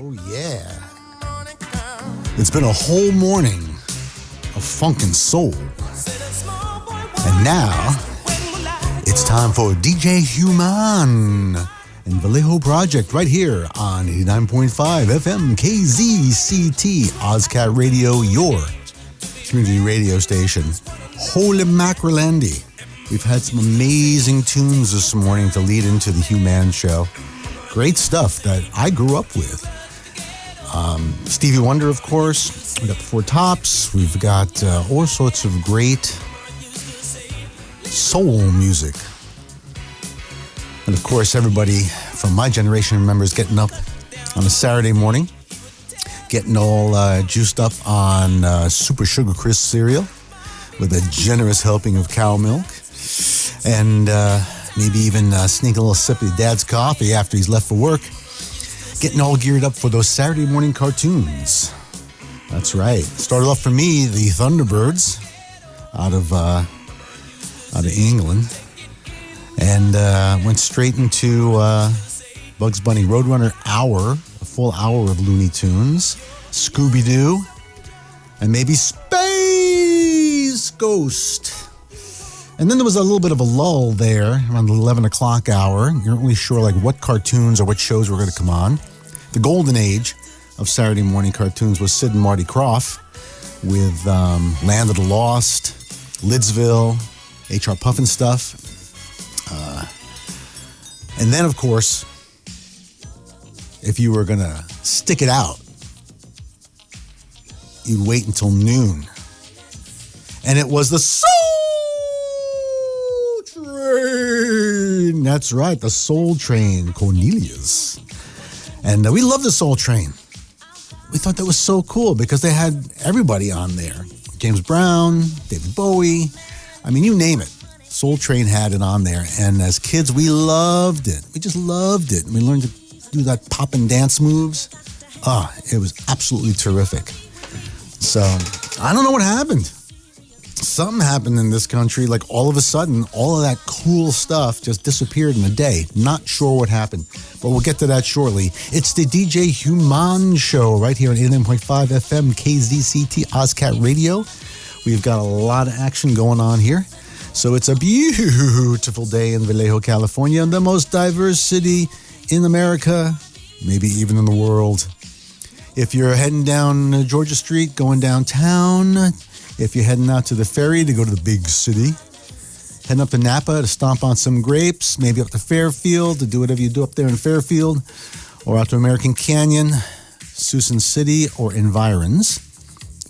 Oh, yeah. It's been a whole morning of funk and soul. And now, it's time for DJ Human and Vallejo Project right here on 89.5 FM KZCT, OzCat Radio, your community radio station. Holy mackerel-andy. We've had some amazing tunes this morning to lead into the Human show. Great stuff that I grew up with. Stevie Wonder, of course. We got the Four Tops. We've got all sorts of great soul music. And of course, everybody from my generation remembers getting up on a Saturday morning, getting all juiced up on Super Sugar Crisp cereal with a generous helping of cow milk. And maybe even sneak a little sip of Dad's coffee after he's left for work. Getting all geared up for those Saturday morning cartoons. That's right. Started off for me, the Thunderbirds out of England. And went straight into Bugs Bunny Roadrunner Hour, a full hour of Looney Tunes, Scooby-Doo, and maybe Space Ghost. And then there was a little bit of a lull there around the 11 o'clock hour. You weren't really sure like what cartoons or what shows were going to come on. The golden age of Saturday morning cartoons was Sid and Marty Krofft with Land of the Lost, Lidsville, H.R. Puffin stuff. And then, of course, if you were going to stick it out, you'd wait until noon. And it was the Soul Train. That's right, the Soul Train, Cornelius. And we love the Soul Train. We thought that was so cool because they had everybody on there. James Brown, David Bowie. I mean, you name it. Soul Train had it on there. And as kids, we loved it. We just loved it. We learned to do that pop and dance moves. It was absolutely terrific. So, I don't know what happened. Something happened in this country, like all of a sudden, all of that cool stuff just disappeared in a day. Not sure what happened, but we'll get to that shortly. It's the DJ Human Show right here on 89.5 FM KZCT OzCat Radio. We've got a lot of action going on here. So it's a beautiful day in Vallejo, California, the most diverse city in America, maybe even in the world. If you're heading down Georgia Street, going downtown, if you're heading out to the ferry to go to the big city, heading up to Napa to stomp on some grapes, maybe up to Fairfield to do whatever you do up there in Fairfield, or out to American Canyon, Suisun City, or environs.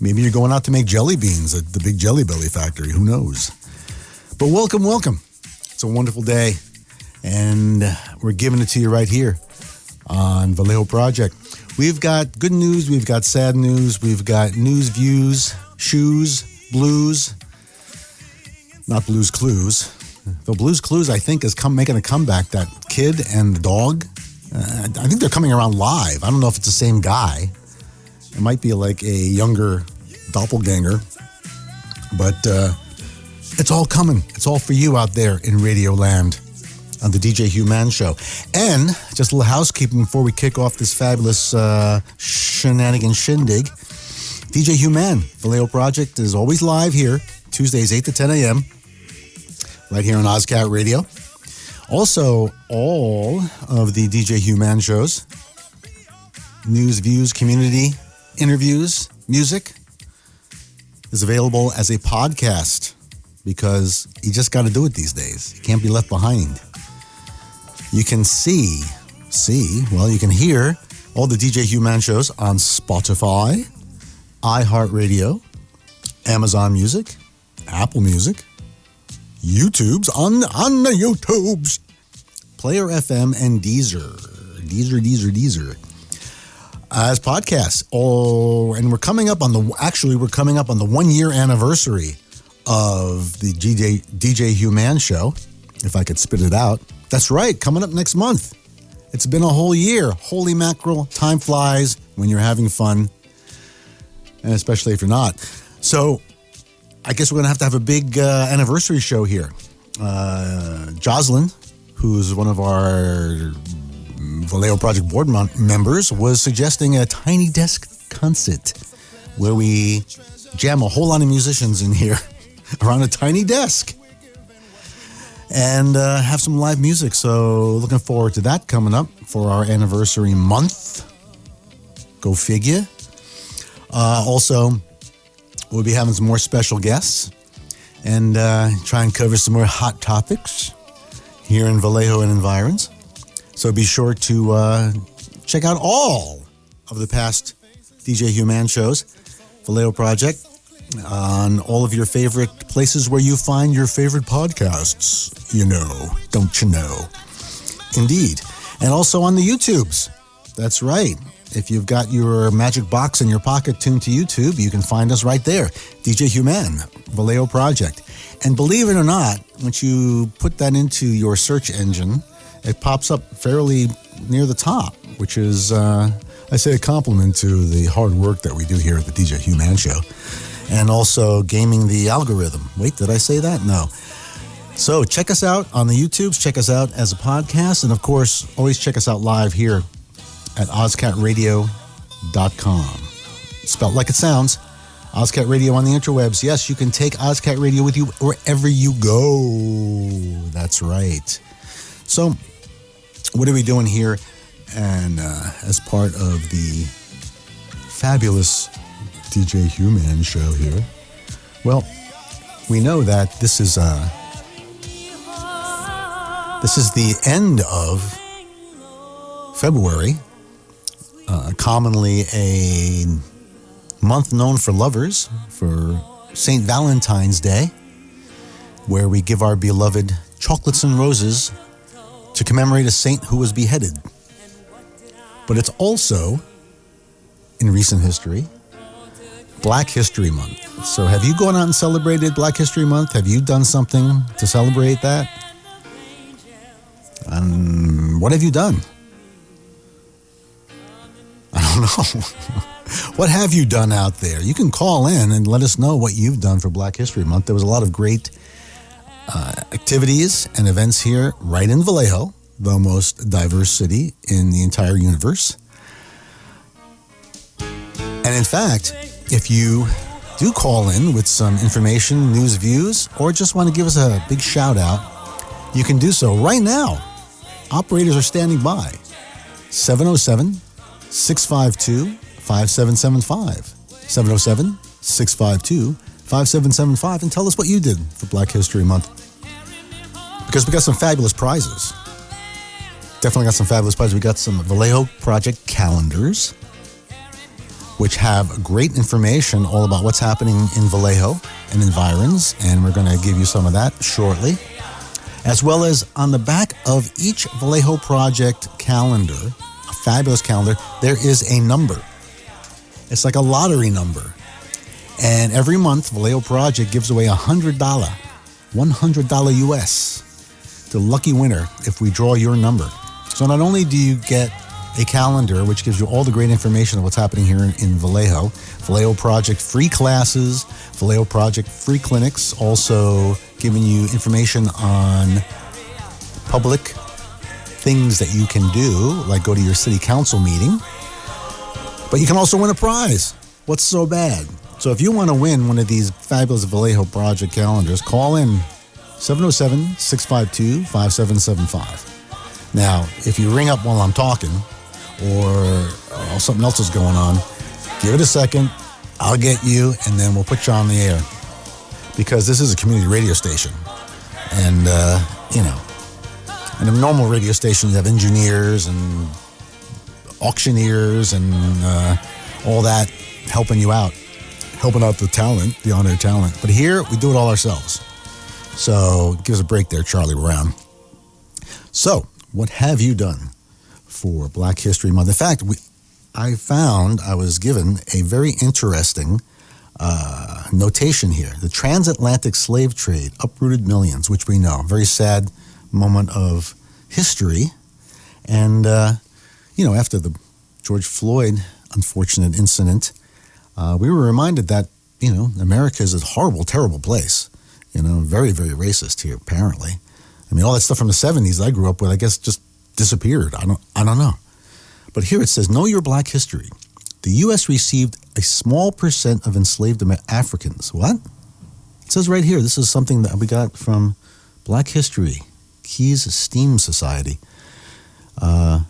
Maybe you're going out to make jelly beans at the big Jelly Belly factory. Who knows? But welcome, welcome. It's a wonderful day, and we're giving it to you right here on Vallejo Project. We've got good news, we've got sad news, we've got news, views, shoes, blues, not Blues Clues. The Blues Clues, I think, is making a comeback. That kid and the dog, I think they're coming around live. I don't know if it's the same guy. It might be like a younger doppelganger, but it's all coming. It's all for you out there in Radio Land on the DJ Human Show. And just a little housekeeping before we kick off this fabulous shenanigan shindig. DJ Human, Vallejo Project, is always live here, Tuesdays 8 to 10 a.m., right here on OzCat Radio. Also, all of the DJ Human shows, news, views, community, interviews, music, is available as a podcast because you just got to do it these days. You can't be left behind. You can you can hear all the DJ Human shows on Spotify, iHeartRadio, Amazon Music, Apple Music, YouTube's on the YouTubes, Player FM, and Deezer as podcasts. And we're coming up on the 1 year anniversary of the DJ Human Show, if I could spit it out. That's right, coming up next month. It's been a whole year. Holy mackerel, time flies when you're having fun, and especially if you're not. So I guess we're going to have a big anniversary show here. Jocelyn, who's one of our Vallejo Project board members was suggesting a tiny desk concert where we jam a whole lot of musicians in here around a tiny desk and have some live music. So looking forward to that coming up for our anniversary month. Go figure. Also, we'll be having some more special guests and try and cover some more hot topics here in Vallejo and environs. So be sure to check out all of the past DJ Human shows, Vallejo Project, on all of your favorite places where you find your favorite podcasts. You know, don't you know? Indeed. And also on the YouTubes. That's right. If you've got your magic box in your pocket tuned to YouTube, you can find us right there. DJ Human, Vallejo Project. And believe it or not, once you put that into your search engine, it pops up fairly near the top, which is, I say, a compliment to the hard work that we do here at the DJ Human Show. And also gaming the algorithm. Wait, did I say that? No. So check us out on the YouTubes. Check us out as a podcast. And, of course, always check us out live here at OzCatRadio.com. Spelled like it sounds. OzCat Radio on the interwebs. Yes, you can take OzCat Radio with you wherever you go. That's right. So, what are we doing here? And as part of the fabulous DJ Human show here, well, we know that this is the end of February. Commonly a month known for lovers, for St. Valentine's Day, where we give our beloved chocolates and roses to commemorate a saint who was beheaded. But it's also, in recent history, Black History Month. So have you gone out and celebrated Black History Month? Have you done something to celebrate that? What have you done? I don't know. What have you done out there? You can call in and let us know what you've done for Black History Month. There was a lot of great activities and events here right in Vallejo, the most diverse city in the entire universe. And in fact, if you do call in with some information, news, views, or just want to give us a big shout out, you can do so right now. Operators are standing by. 707-652-5775. 707-652-5775, and tell us what you did for Black History Month. Because we got some fabulous prizes. Definitely got some fabulous prizes. We got some Vallejo Project calendars, which have great information all about what's happening in Vallejo and environs, and we're going to give you some of that shortly. As well as on the back of each Vallejo Project calendar, a fabulous calendar, there is a number. It's like a lottery number. And every month, Vallejo Project gives away $100 US to lucky winner if we draw your number. So not only do you get a calendar, which gives you all the great information of what's happening here in Vallejo, Vallejo Project free classes, Vallejo Project free clinics, also giving you information on public things that you can do, like go to your city council meeting. But you can also win a prize. What's so bad? So if you want to win one of these fabulous Vallejo Project calendars, call in 707-652-5775. Now, if you ring up while I'm talking or something else is going on, give it a second. I'll get you, and then we'll put you on the air. Because this is a community radio station. And, in a normal radio station, you have engineers and auctioneers and all that helping you out. Helping out the talent, the on-air talent. But here, we do it all ourselves. So give us a break there, Charlie Brown. So, what have you done for Black History Month? In fact, I was given a very interesting notation here. The transatlantic slave trade uprooted millions, which we know. Very sad moment of history. And, after the George Floyd unfortunate incident, we were reminded that, America is a horrible, terrible place. Very, very racist here, apparently. I mean, all that stuff from the 70s I grew up with, I guess, just disappeared. I don't know. But here it says, know your black history. The U.S. received a small percent of enslaved Africans. What? It says right here, this is something that we got from Black History, Keys STEAM Society. The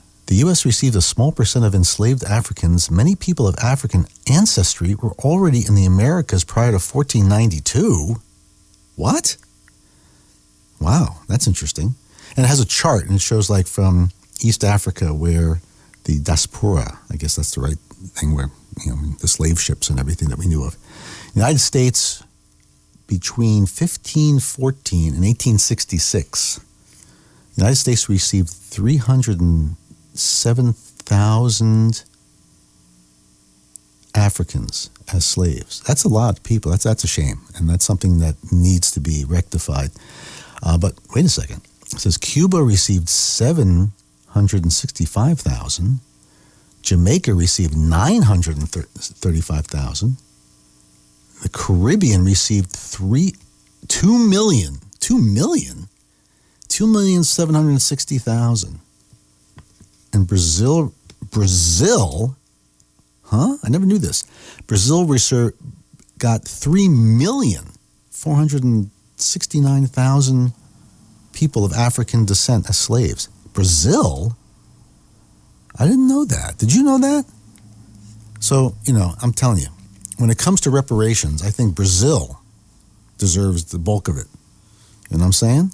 U.S. received a small percent of enslaved Africans. Many people of African ancestry were already in the Americas prior to 1492. What? Wow, that's interesting. And it has a chart, and it shows like from East Africa where the diaspora, I guess that's the right thing, where, the slave ships and everything that we knew of. United States, between 1514 and 1866, the United States received 307,000 Africans as slaves. That's a lot of people. That's a shame, and that's something that needs to be rectified. But wait a second. It says Cuba received 765,000. Jamaica received 935,000. The Caribbean received 2,760,000. And Brazil, I never knew this. Brazil got 3,469,000 people of African descent as slaves. Brazil? I didn't know that. Did you know that? So, I'm telling you, when it comes to reparations, I think Brazil deserves the bulk of it. You know what I'm saying?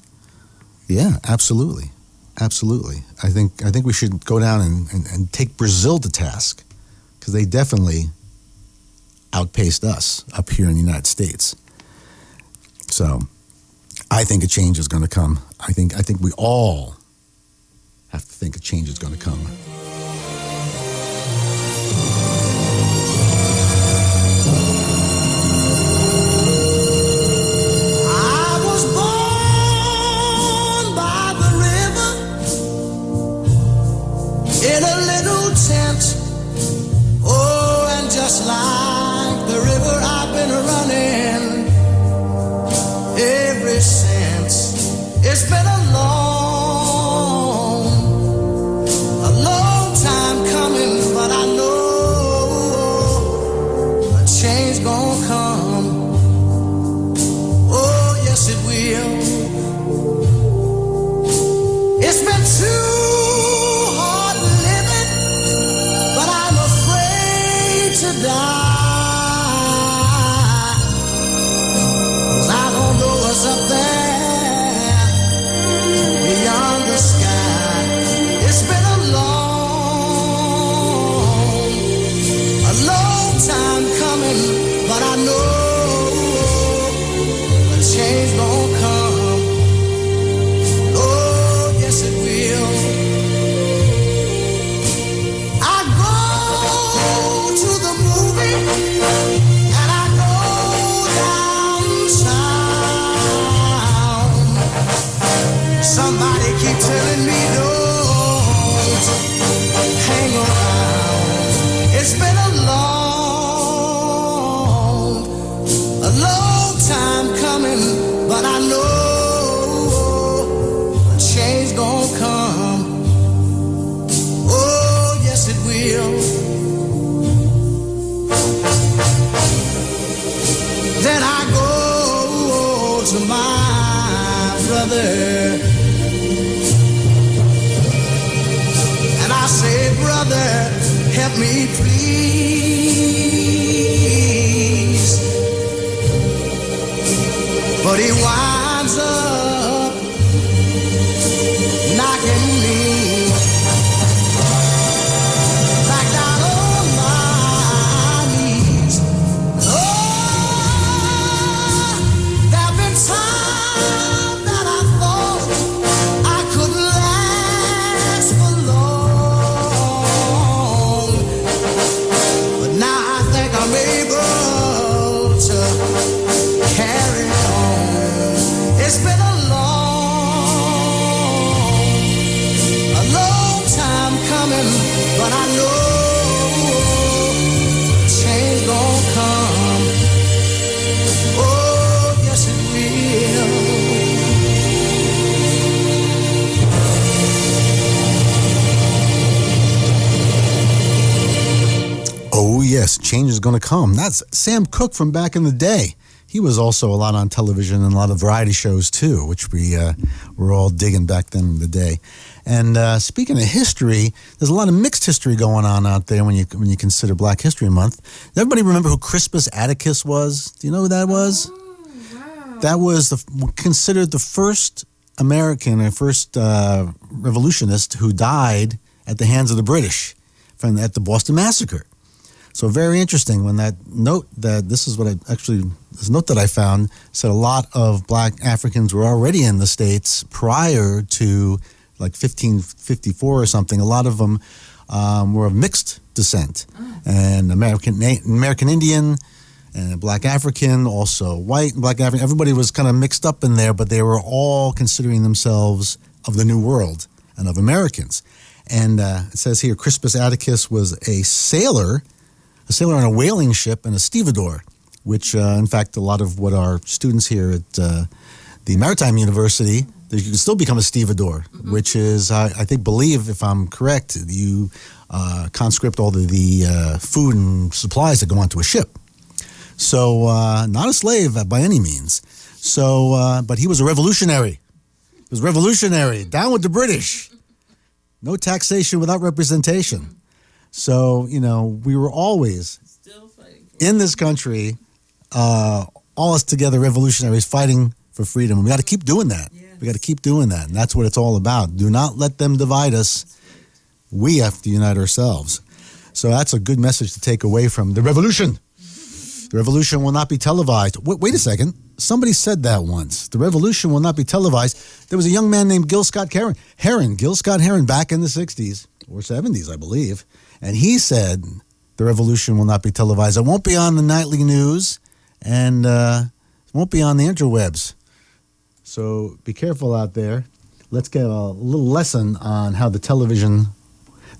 Yeah, absolutely. Absolutely. I think we should go down and take Brazil to task, because they definitely outpaced us up here in the United States. So I think a change is going to come. I think we all have to think a change is going to come. I was born by the river in a little tent. Oh, and just like the river, I've been running ever since. It's been a long time coming, but I know a change gonna come. Oh, yes it will. It's been too hard living, but I'm afraid to die, 'cause I don't know what's up there beyond the sky. It's been a long time coming, but I know a change gonna come. Oh, yes it will. I go to the movie and I go downtown. Somebody keep telling me don't hang around. It's been a long time coming, but I know a change gonna come. Oh, yes it will. Then I go to my brother and I say, brother, help me please. But he winds up knocking me back down on my knees. Oh, there've been times that I thought I couldn't last for long, but now I think I'm able to carry on. It's been a yes, change is going to come. That's Sam Cooke from back in the day. He was also a lot on television and a lot of variety shows too, which we were all digging back then in the day. And speaking of history, there's a lot of mixed history going on out there when you consider Black History Month. Does everybody remember who Crispus Attucks was? Do you know who that was? Oh, wow. That was considered the first American or first revolutionist who died at the hands of the British at the Boston Massacre. So very interesting when this note that I found said a lot of Black Africans were already in the States prior to like 1554 or something. A lot of them were of mixed descent, and American Indian, and Black African, also white and Black African. Everybody was kind of mixed up in there, but they were all considering themselves of the New World and of Americans. And it says here, Crispus Attucks was a sailor on a whaling ship and a stevedore, which, in fact, a lot of what our students here at the Maritime University, you can still become a stevedore, which is, I believe, if I'm correct, you conscript all the food and supplies that go onto a ship. So not a slave by any means. So, but he was a revolutionary. He was revolutionary. Down with the British. No taxation without representation. So, we were always Still fighting in this country, all us together revolutionaries fighting for freedom. And we got to keep doing that. Yes. We got to keep doing that. And that's what it's all about. Do not let them divide us. We have to unite ourselves. So that's a good message to take away from the revolution. The revolution will not be televised. Wait a second. Somebody said that once. The revolution will not be televised. There was a young man named Gil Scott Heron, back in the 60s or 70s, I believe. And he said the revolution will not be televised. It won't be on the nightly news, and it won't be on the interwebs. So be careful out there. Let's get a little lesson on how the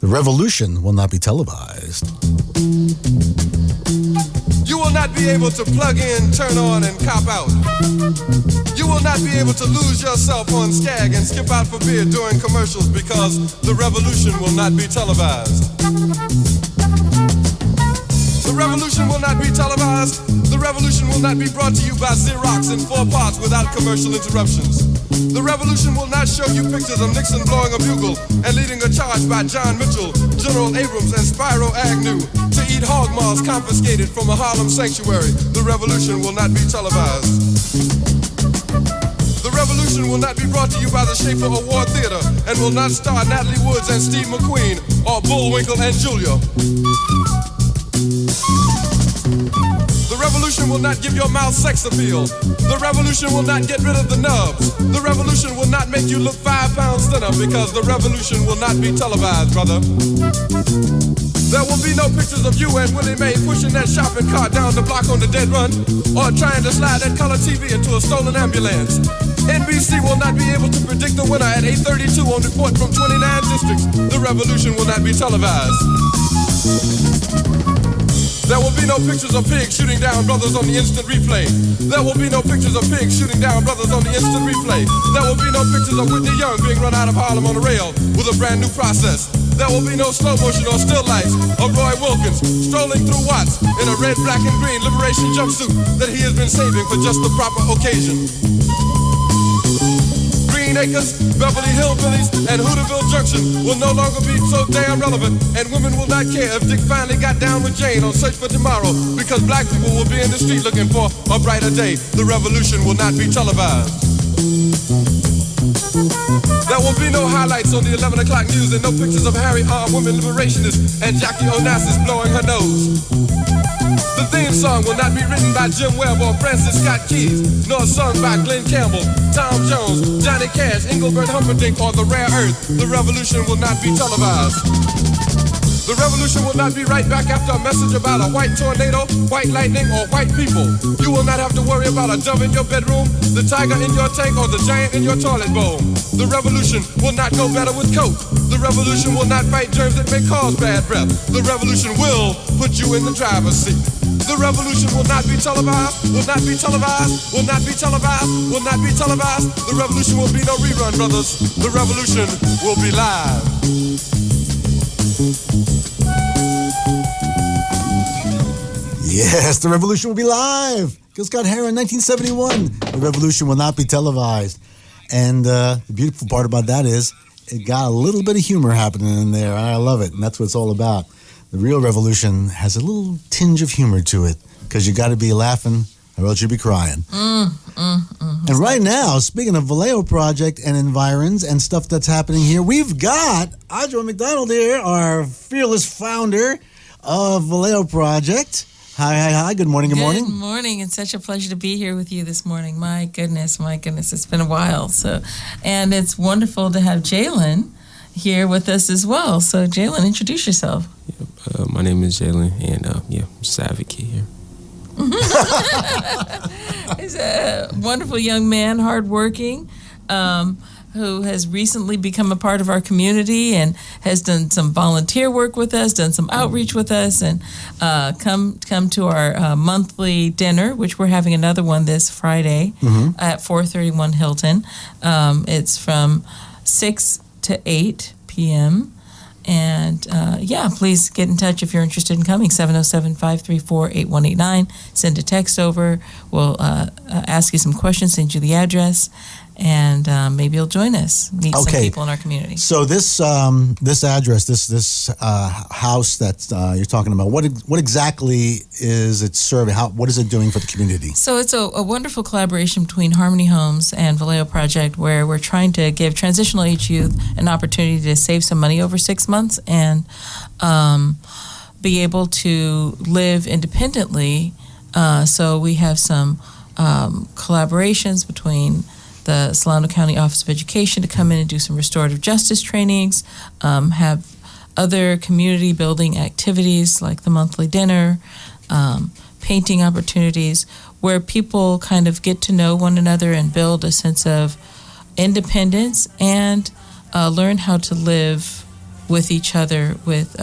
revolution will not be televised. You will not be able to plug in, turn on, and cop out. You will not be able to lose yourself on Skag and skip out for beer during commercials because the revolution will not be televised. The revolution will not be televised. The revolution will not be brought to you by Xerox in 4 parts without commercial interruptions. The revolution will not show you pictures of Nixon blowing a bugle and leading a charge by John Mitchell, General Abrams, and Spyro Agnew to eat hog maws confiscated from a Harlem sanctuary. The revolution will not be televised. The revolution will not be brought to you by the Schaefer Award Theater and will not star Natalie Woods and Steve McQueen or Bullwinkle and Julia. The revolution will not give your mouth sex appeal. The revolution will not get rid of the nubs. The revolution will not make you look 5 pounds thinner because the revolution will not be televised, brother. There will be no pictures of you and Willie Mae pushing that shopping cart down the block on the dead run or trying to slide that color TV into a stolen ambulance. NBC will not be able to predict the winner at 8:32 on report from 29 districts. The revolution will not be televised. There will be no pictures of pigs shooting down brothers on the instant replay. There will be no pictures of pigs shooting down brothers on the instant replay. There will be no pictures of Whitney Young being run out of Harlem on a rail with a brand new process. There will be no slow motion or still lights of Roy Wilkins strolling through Watts in a red, black, and green liberation jumpsuit that he has been saving for just the proper occasion. Green Acres, Beverly Hillbillies, and Hooterville Junction will no longer be so damn relevant, and women will not care if Dick finally got down with Jane on Search for Tomorrow, because black people will be in the street looking for a brighter day. The revolution will not be televised. There will be no highlights on the 11 o'clock news and no pictures of Harry armed women liberationists and Jackie Onassis blowing her nose. The theme song will not be written by Jim Webb or Francis Scott Keys, nor sung by Glenn Campbell, Tom Jones, Johnny Cash, Engelbert Humperdinck, or The Rare Earth. The revolution will not be televised. The revolution will not be right back after a message about a white tornado, white lightning, or white people. You will not have to worry about a dove in your bedroom, the tiger in your tank, or the giant in your toilet bowl. The revolution will not go better with Coke. The revolution will not fight germs that may cause bad breath. The revolution will put you in the driver's seat. The revolution will not be televised, will not be televised, will not be televised, will not be televised. The revolution will be no rerun, brothers. The revolution will be live. Yes, the revolution will be live. Gil Scott-Heron, 1971. The revolution will not be televised. And the beautiful part about that is it got a little bit of humor happening in there. I love it, and that's what it's all about. The real revolution has a little tinge of humor to it because you got to be laughing or else you'll be crying. And right now, speaking of Vallejo Project and environs and stuff that's happening here, we've got Audra McDonald here, our fearless founder of Vallejo Project. Hi. Good morning. Good morning. It's such a pleasure to be here with you this morning. My goodness. It's been a while. And it's wonderful to have Jalen here with us as well. So, Jalen, introduce yourself. My name is Jalen, and I'm just an advocate here. He's a wonderful young man, hardworking, who has recently become a part of our community and has done some volunteer work with us, done some outreach with us, and come to our monthly dinner, which we're having another one this Friday at 431 Hilton. It's from 6 to 8 p.m. And please get in touch if you're interested in coming. 707-534-8189. Send a text over. We'll ask you some questions, send you the address, and maybe you'll join us, meet some people in our community. So this address, this house that you're talking about, what exactly is it serving? What is it doing for the community? So it's a wonderful collaboration between Harmony Homes and Vallejo Project, where we're trying to give transitional age youth an opportunity to save some money over 6 months and be able to live independently. So we have some collaborations between the Solano County Office of Education to come in and do some restorative justice trainings, have other community building activities like the monthly dinner, painting opportunities, where people kind of get to know one another and build a sense of independence and learn how to live with each other with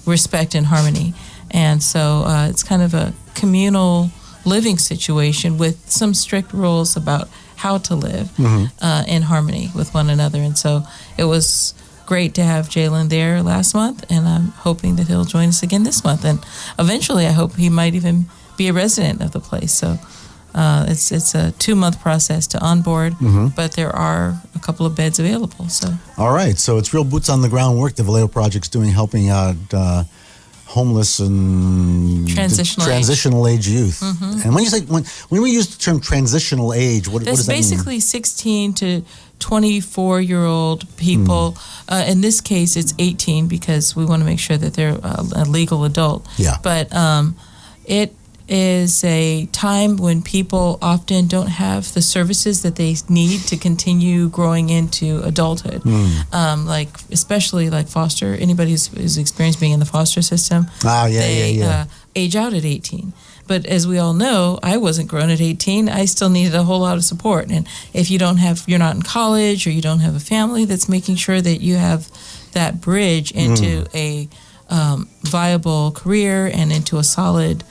respect and harmony. And so it's kind of a communal living situation with some strict rules about how to live in harmony with one another. And so it was great to have Jalen there last month, and I'm hoping that he'll join us again this month. And eventually I hope he might even be a resident of the place. So it's a 2-month process to onboard, but there are a couple of beds available. So all right, so it's real boots on the ground work the Vallejo Project's doing, helping out homeless and transitional age youth. And when you say when we use the term transitional age, what does that mean? That's basically 16 to 24-year-old people. In this case, it's 18 because we want to make sure that they're a legal adult. Yeah. But it is a time when people often don't have the services that they need to continue growing into adulthood. Like especially like foster, anybody who's experienced being in the foster system, they age out at 18. But as we all know, I wasn't grown at 18. I still needed a whole lot of support. And if you're not in college or you don't have a family that's making sure that you have that bridge into a viable career and into a solid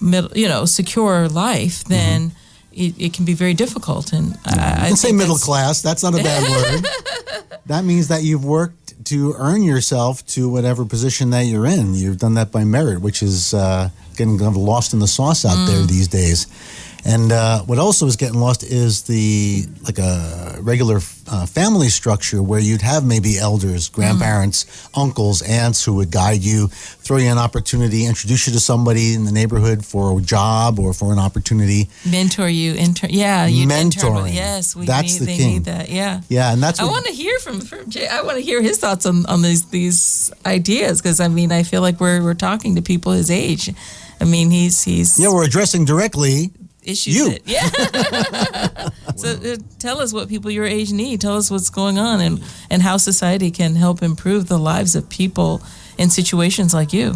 middle, secure life, then it can be very difficult. And I can say middle class. That's not a bad word. That means that you've worked to earn yourself to whatever position that you're in. You've done that by merit, which is getting kind of lost in the sauce out there these days. And what also is getting lost is a regular family structure where you'd have maybe elders, grandparents, uncles, aunts who would guide you, throw you an opportunity, introduce you to somebody in the neighborhood for a job or for an opportunity. Mentor you. Mentoring. Yes, they need that. Yeah. Yeah, and that's I want to hear from Jay. I want to hear his thoughts on these ideas because I feel like we're talking to people his age. He's we're addressing directly issues. You. So tell us what people your age need. Tell us what's going on and how society can help improve the lives of people in situations like you.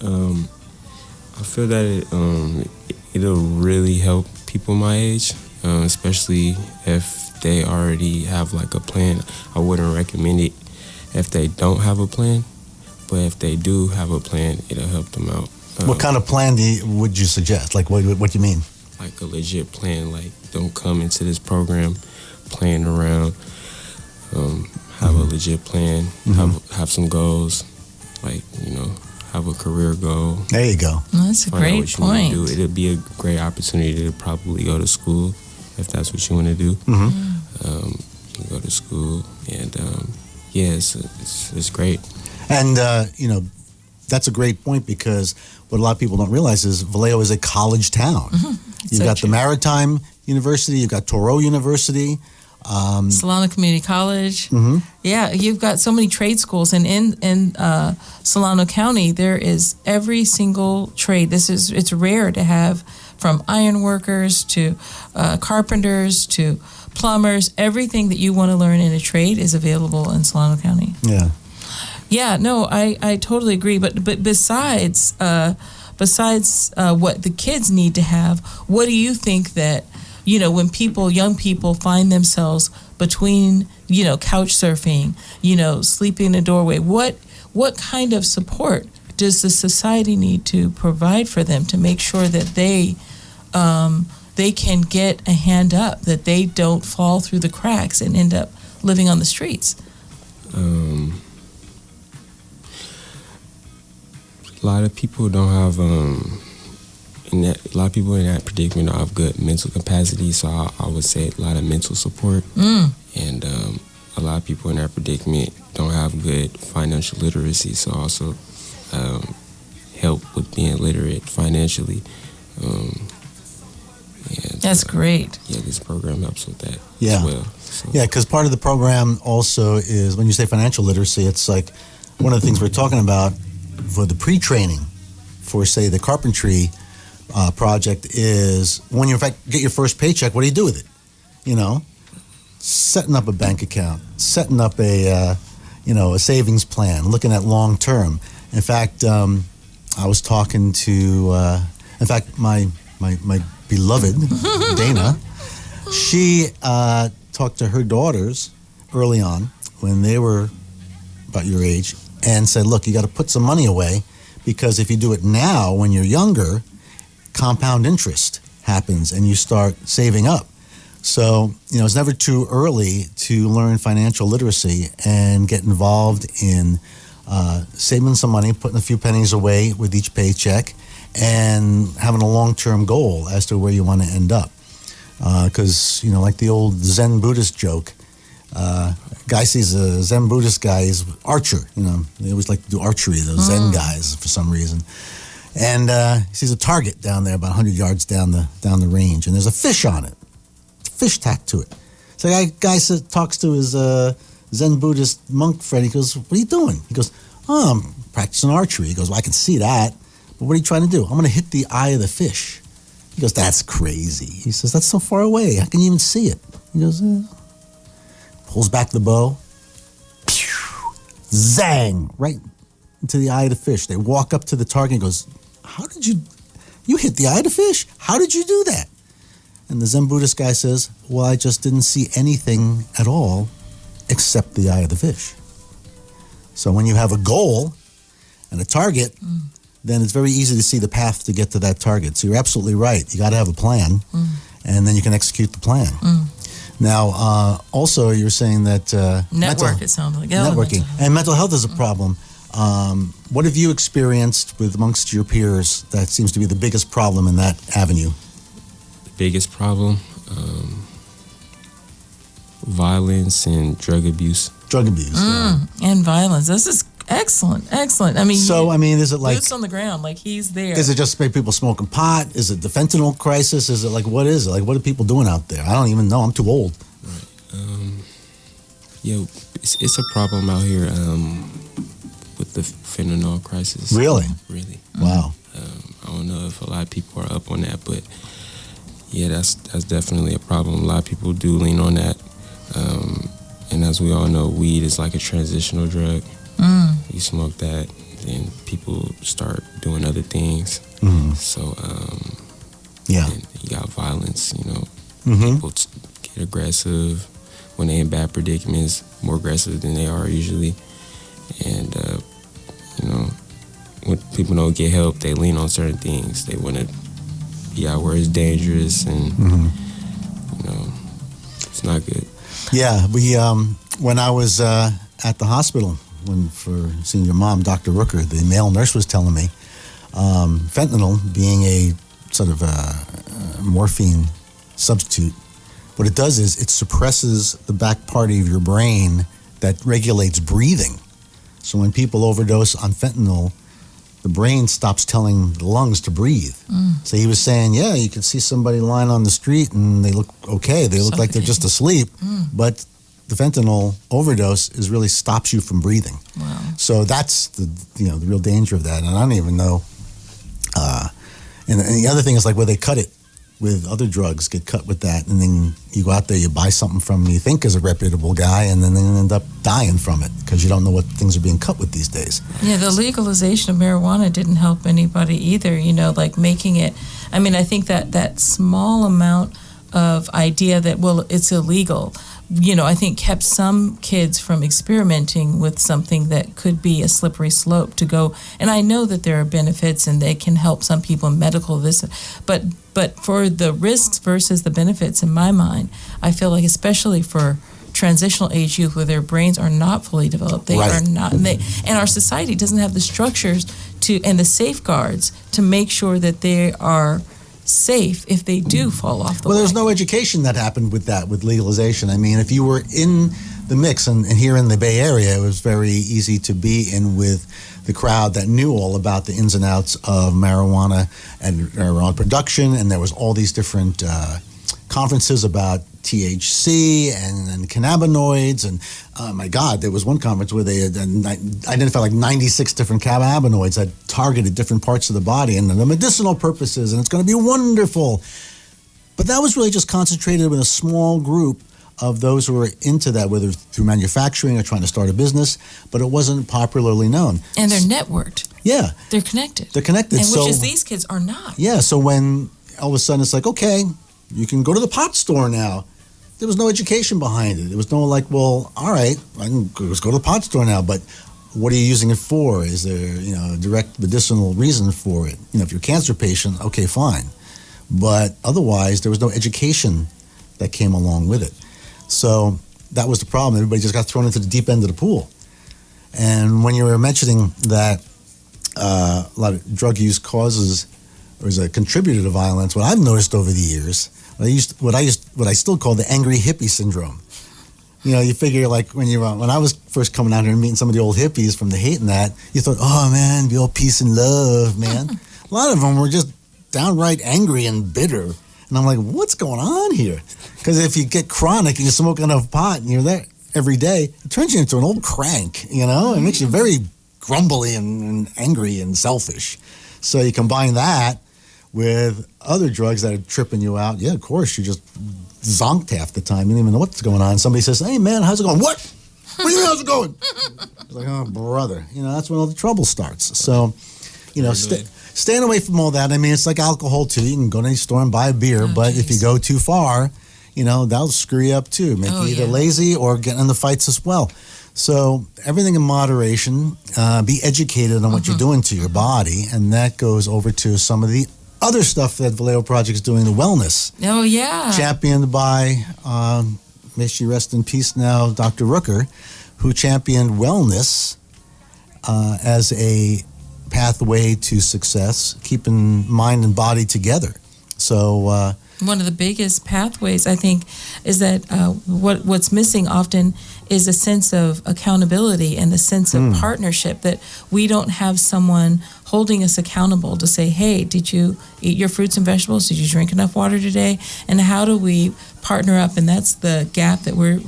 I feel that it'll really help people my age, especially if they already have like a plan. I wouldn't recommend it if they don't have a plan, but if they do have a plan, it'll help them out. What kind of plan would you suggest? Like, what do you mean? Like a legit plan. Like, don't come into this program playing around. Have a legit plan. Have some goals, like, you know, have a career goal. There you go. Well, that's a Find out great what you want point. to do. It'll be a great opportunity to probably go to school if that's what you want to do. You can go to school, and yeah, it's great. And, you know, that's a great point, because what a lot of people don't realize is Vallejo is a college town. You've So got true. the Maritime University, you've got Toro University. Solano Community College. Yeah, you've got so many trade schools, and in Solano County, there is every single trade. It's rare to have, from iron workers to carpenters to plumbers. Everything that you want to learn in a trade is available in Solano County. Yeah. Yeah, no, I totally agree. But besides what the kids need to have, what do you think that, you know, when young people find themselves between, you know, couch surfing, you know, sleeping in a doorway, what kind of support does the society need to provide for them to make sure that they can get a hand up, that they don't fall through the cracks and end up living on the streets? A lot of people don't have a lot of people in that predicament don't have good mental capacity, so I would say a lot of mental support. And a lot of people in that predicament don't have good financial literacy, so also help with being literate financially. And, That's great. Yeah, this program helps with that Yeah. as well. So, Yeah, because part of the program also is, when you say financial literacy, it's like one of the things we're talking about for the pre-training for, say, the carpentry project is, when you in fact get your first paycheck, what do you do with it? You know, setting up a bank account, setting up a savings plan, looking at long term. In fact, I was talking to, my beloved Dana. She talked to her daughters early on when they were about your age, and said, look, you got to put some money away, because if you do it now when you're younger, compound interest happens and you start saving up. So, you know, it's never too early to learn financial literacy and get involved in saving some money, putting a few pennies away with each paycheck, and having a long-term goal as to where you want to end up. Because, you know, like the old Zen Buddhist joke, guy sees a Zen Buddhist guy, he's archer, you know, they always like to do archery, those Zen guys, for some reason. And he sees a target down there about 100 yards down the range, and there's a fish on it, fish tacked to it. So the guy talks to his Zen Buddhist monk friend. He goes, what are you doing? He goes, oh, I'm practicing archery. He goes, well, I can see that, but what are you trying to do? I'm going to hit the eye of the fish. He goes, that's crazy. He says, that's so far away, how can you even see it? He goes, pulls back the bow, pew, zang, right into the eye of the fish. They walk up to the target and goes, how did you hit the eye of the fish? How did you do that? And the Zen Buddhist guy says, well, I just didn't see anything at all except the eye of the fish. So when you have a goal and a target, then it's very easy to see the path to get to that target. So you're absolutely right. You got to have a plan, and then you can execute the plan. Now, also, you're saying that Network, it sounds like. networking and mental health is a problem. What have you experienced with amongst your peers that seems to be the biggest problem in that avenue? the biggest problem, violence and drug abuse. Drug abuse. And violence. This is excellent. I mean, Is it like, boots on the ground, like he's there. is it just people smoking pot? Is it the fentanyl crisis? Is it like, what is it? Like, what are people doing out there? I don't even know. I'm too old. It's a problem out here with the fentanyl crisis. Really? Really. Wow. I don't know if a lot of people are up on that, but yeah, that's definitely a problem. A lot of people do lean on that. And as we all know, weed is like a transitional drug. You smoke that, then people start doing other things. So, Yeah. and you got violence, you know. Mm-hmm. People get aggressive when they in bad predicaments, more aggressive than they are usually. And, you know, when people don't get help, they lean on certain things. They want to be out where it's dangerous, and, you know, it's not good. Yeah, we when I was at the hospital for seeing your mom, Dr. Rooker, the male nurse was telling me, fentanyl being a sort of a morphine substitute, what it does is it suppresses the back part of your brain that regulates breathing. So when people overdose on fentanyl, the brain stops telling the lungs to breathe. So he was saying, yeah, you can see somebody lying on the street and they look okay. They look like they're just asleep, but the fentanyl overdose really stops you from breathing. Wow. So that's the real danger of that. And I don't even know. And the other thing is like where they cut it with other drugs, get cut with that, and then you go out there, you buy something from you think is a reputable guy, and then they end up dying from it because you don't know what things are being cut with these days. Yeah, the legalization of marijuana didn't help anybody either, like making it, I think that small amount of idea that, well, it's illegal, I think kept some kids from experimenting with something that could be a slippery slope to go. And I know that there are benefits and they can help some people in medical, but for the risks versus the benefits, in my mind, I feel like especially for transitional age youth where their brains are not fully developed, they Right. are not, and our society doesn't have the structures and the safeguards to make sure that they are safe if they do fall off the Well, way. there's no education that happened with that, with legalization. I mean, if you were in the mix, and here in the Bay Area, it was very easy to be in with the crowd that knew all about the ins and outs of marijuana and marijuana production, and there was all these different conferences about THC and cannabinoids, and oh my God, there was one conference where they had identified like 96 different cannabinoids that targeted different parts of the body and the medicinal purposes, and it's going to be wonderful. But that was really just concentrated in a small group of those who were into that, whether through manufacturing or trying to start a business, but it wasn't popularly known. And they're networked. Yeah. They're connected. They're connected. And so, which is these kids are not. Yeah, so when all of a sudden it's like, okay, you can go to the pot store now. There was no education behind it. There was no like, well, all right, I can just go to the pot store now, but what are you using it for? Is there, a direct medicinal reason for it? If you're a cancer patient, okay, fine. But otherwise, there was no education that came along with it. So that was the problem. Everybody just got thrown into the deep end of the pool. And when you were mentioning that a lot of drug use causes or is a contributor to violence, what I've noticed over the years, what I still call the angry hippie syndrome. You figure like when I was first coming out here and meeting some of the old hippies from the hate and that, you thought, oh man, be all peace and love, man. A lot of them were just downright angry and bitter. And I'm like, what's going on here? Because if you get chronic and you smoke enough pot and you're there every day, it turns you into an old crank, It makes you very grumbly and angry and selfish. So you combine that with other drugs that are tripping you out. Yeah, of course, you just zonked half the time. You don't even know what's going on. Somebody says, hey, man, how's it going? What? What do you mean, how's it going? It's like, oh, brother. That's when all the trouble starts. So, staying away from all that. I mean, it's like alcohol, too. You can go to any store and buy a beer, but if you go too far, that'll screw you up, too. Make you either lazy or get in the fights as well. So everything in moderation, be educated on what you're doing to your body, and that goes over to some of the other stuff that Vallejo Project is doing, the wellness. Oh, yeah. Championed by, may she rest in peace now, Dr. Rooker, who championed wellness as a pathway to success, keeping mind and body together. So one of the biggest pathways, I think, is that what's missing often is a sense of accountability and a sense of partnership, that we don't have someone holding us accountable to say, hey, did you eat your fruits and vegetables? Did you drink enough water today? And how do we partner up? And that's the gap that we're,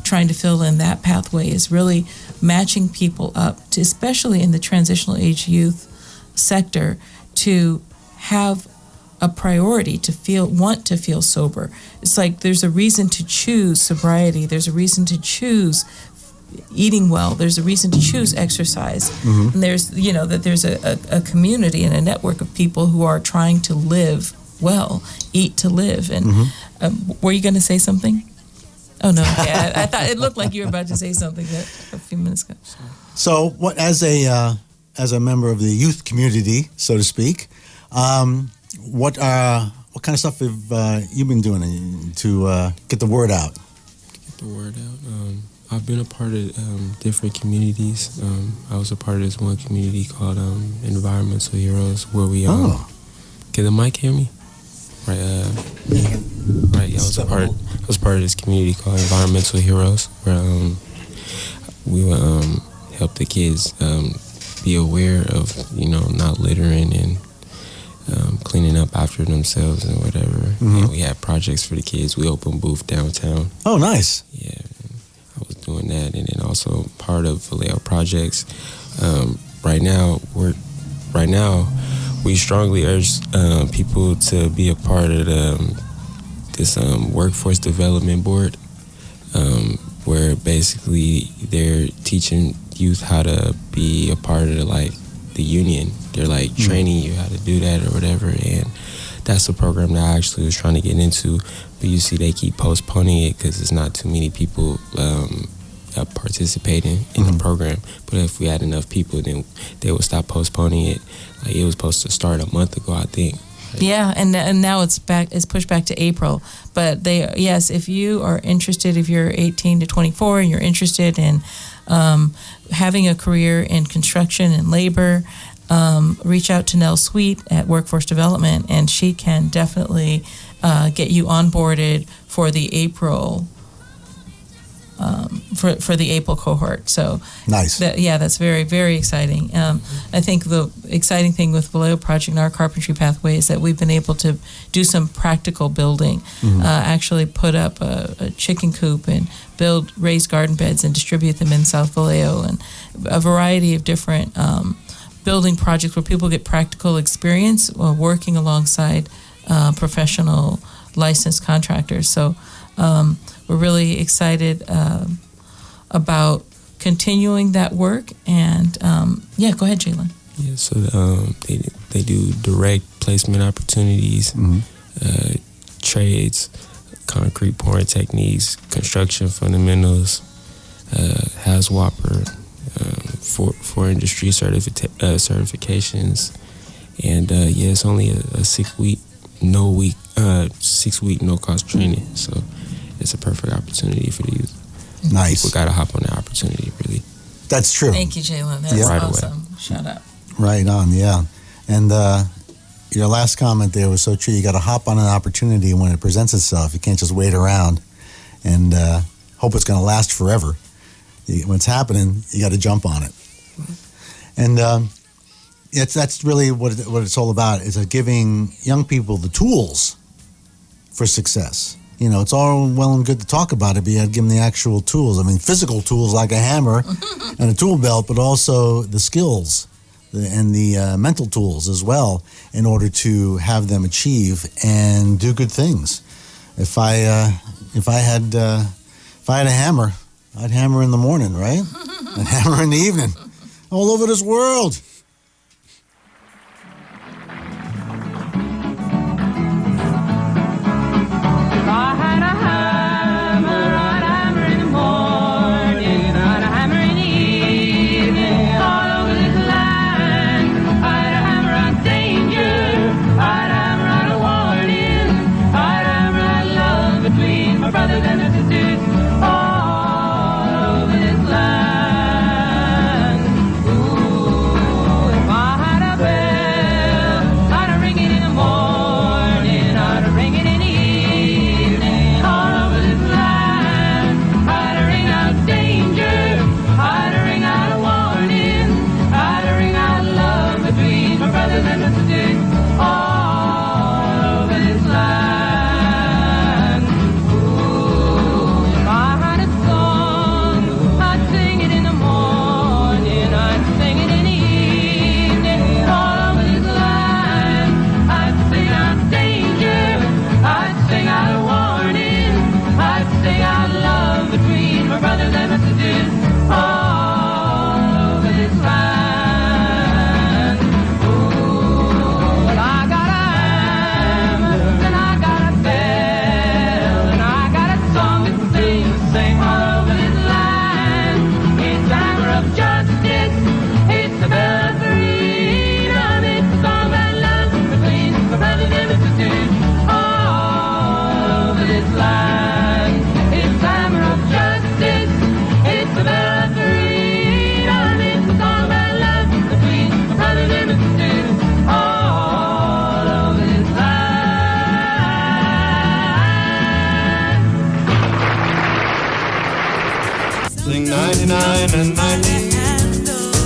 trying to fill in. That pathway is really matching people up to, especially in the transitional age youth sector, to have a priority to want to feel sober. It's like there's a reason to choose sobriety. There's a reason to choose eating well. There's a reason to choose exercise. And there's, that there's a community and a network of people who are trying to live well, eat to live. And were you going to say something? Oh, no. Yeah, I thought it looked like you were about to say something a few minutes ago. So what, as a member of the youth community, so to speak, what kind of stuff have you been doing to get the word out? Get the word out. I've been a part of different communities. I was a part of this one community called Environmental Heroes, where we can the mic hear me? Right, right. Yeah, I was part of this community called Environmental Heroes, where we would help the kids be aware of not littering and cleaning up after themselves and whatever. Mm-hmm. And we had projects for the kids. We opened booth downtown. Oh, nice. Yeah, I was doing that, and then also part of Vallejo projects. Right now, we strongly urge people to be a part of this workforce development board, where basically they're teaching youth how to be a part of the union. They're training you how to do that or whatever, and that's a program that I actually was trying to get into, but you see they keep postponing it because there's not too many people participating in the program. But if we had enough people, then they would stop postponing it. It was supposed to start a month ago, I think. Yeah, and now it's pushed back to April. But if you are interested, if you're 18 to 24 and you're interested in having a career in construction and labor, reach out to Nell Sweet at Workforce Development, and she can definitely get you onboarded for the April for the April cohort. So nice. That's very, very exciting. I think the exciting thing with Vallejo Project and our carpentry pathway is that we've been able to do some practical building, actually put up a chicken coop and build raised garden beds and distribute them in South Vallejo, and a variety of different building projects where people get practical experience working alongside professional licensed contractors. So we're really excited about continuing that work. And go ahead, Jalen. Yeah, so they do direct placement opportunities, trades, concrete pouring techniques, construction fundamentals, HAZWOPER, for industry certifications, and it's only a 6 week no cost training, so it's a perfect opportunity for the youth. Nice. People gotta hop on that opportunity, really. That's true. Thank you, Jalen. That's Right awesome. away. Shout out. Right on, yeah. And your last comment there was so true. You got to hop on an opportunity when it presents itself. You can't just wait around and hope it's going to last forever. When it's happening, you got to jump on it. And that's really what it's all about, is giving young people the tools for success. It's all well and good to talk about it, but you got to give them the actual tools. I mean, physical tools like a hammer and a tool belt, but also the skills and the mental tools as well, in order to have them achieve and do good things. If I had a hammer, I'd hammer in the morning, right? I'd hammer in the evening, all over this world.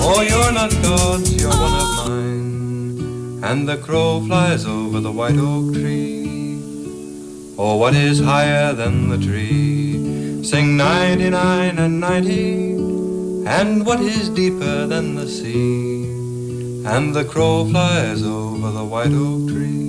Oh, you're not God's, you're one of mine. And the crow flies over the white oak tree. Oh, what is higher than the tree? Sing 99 and 90. And what is deeper than the sea? And the crow flies over the white oak tree.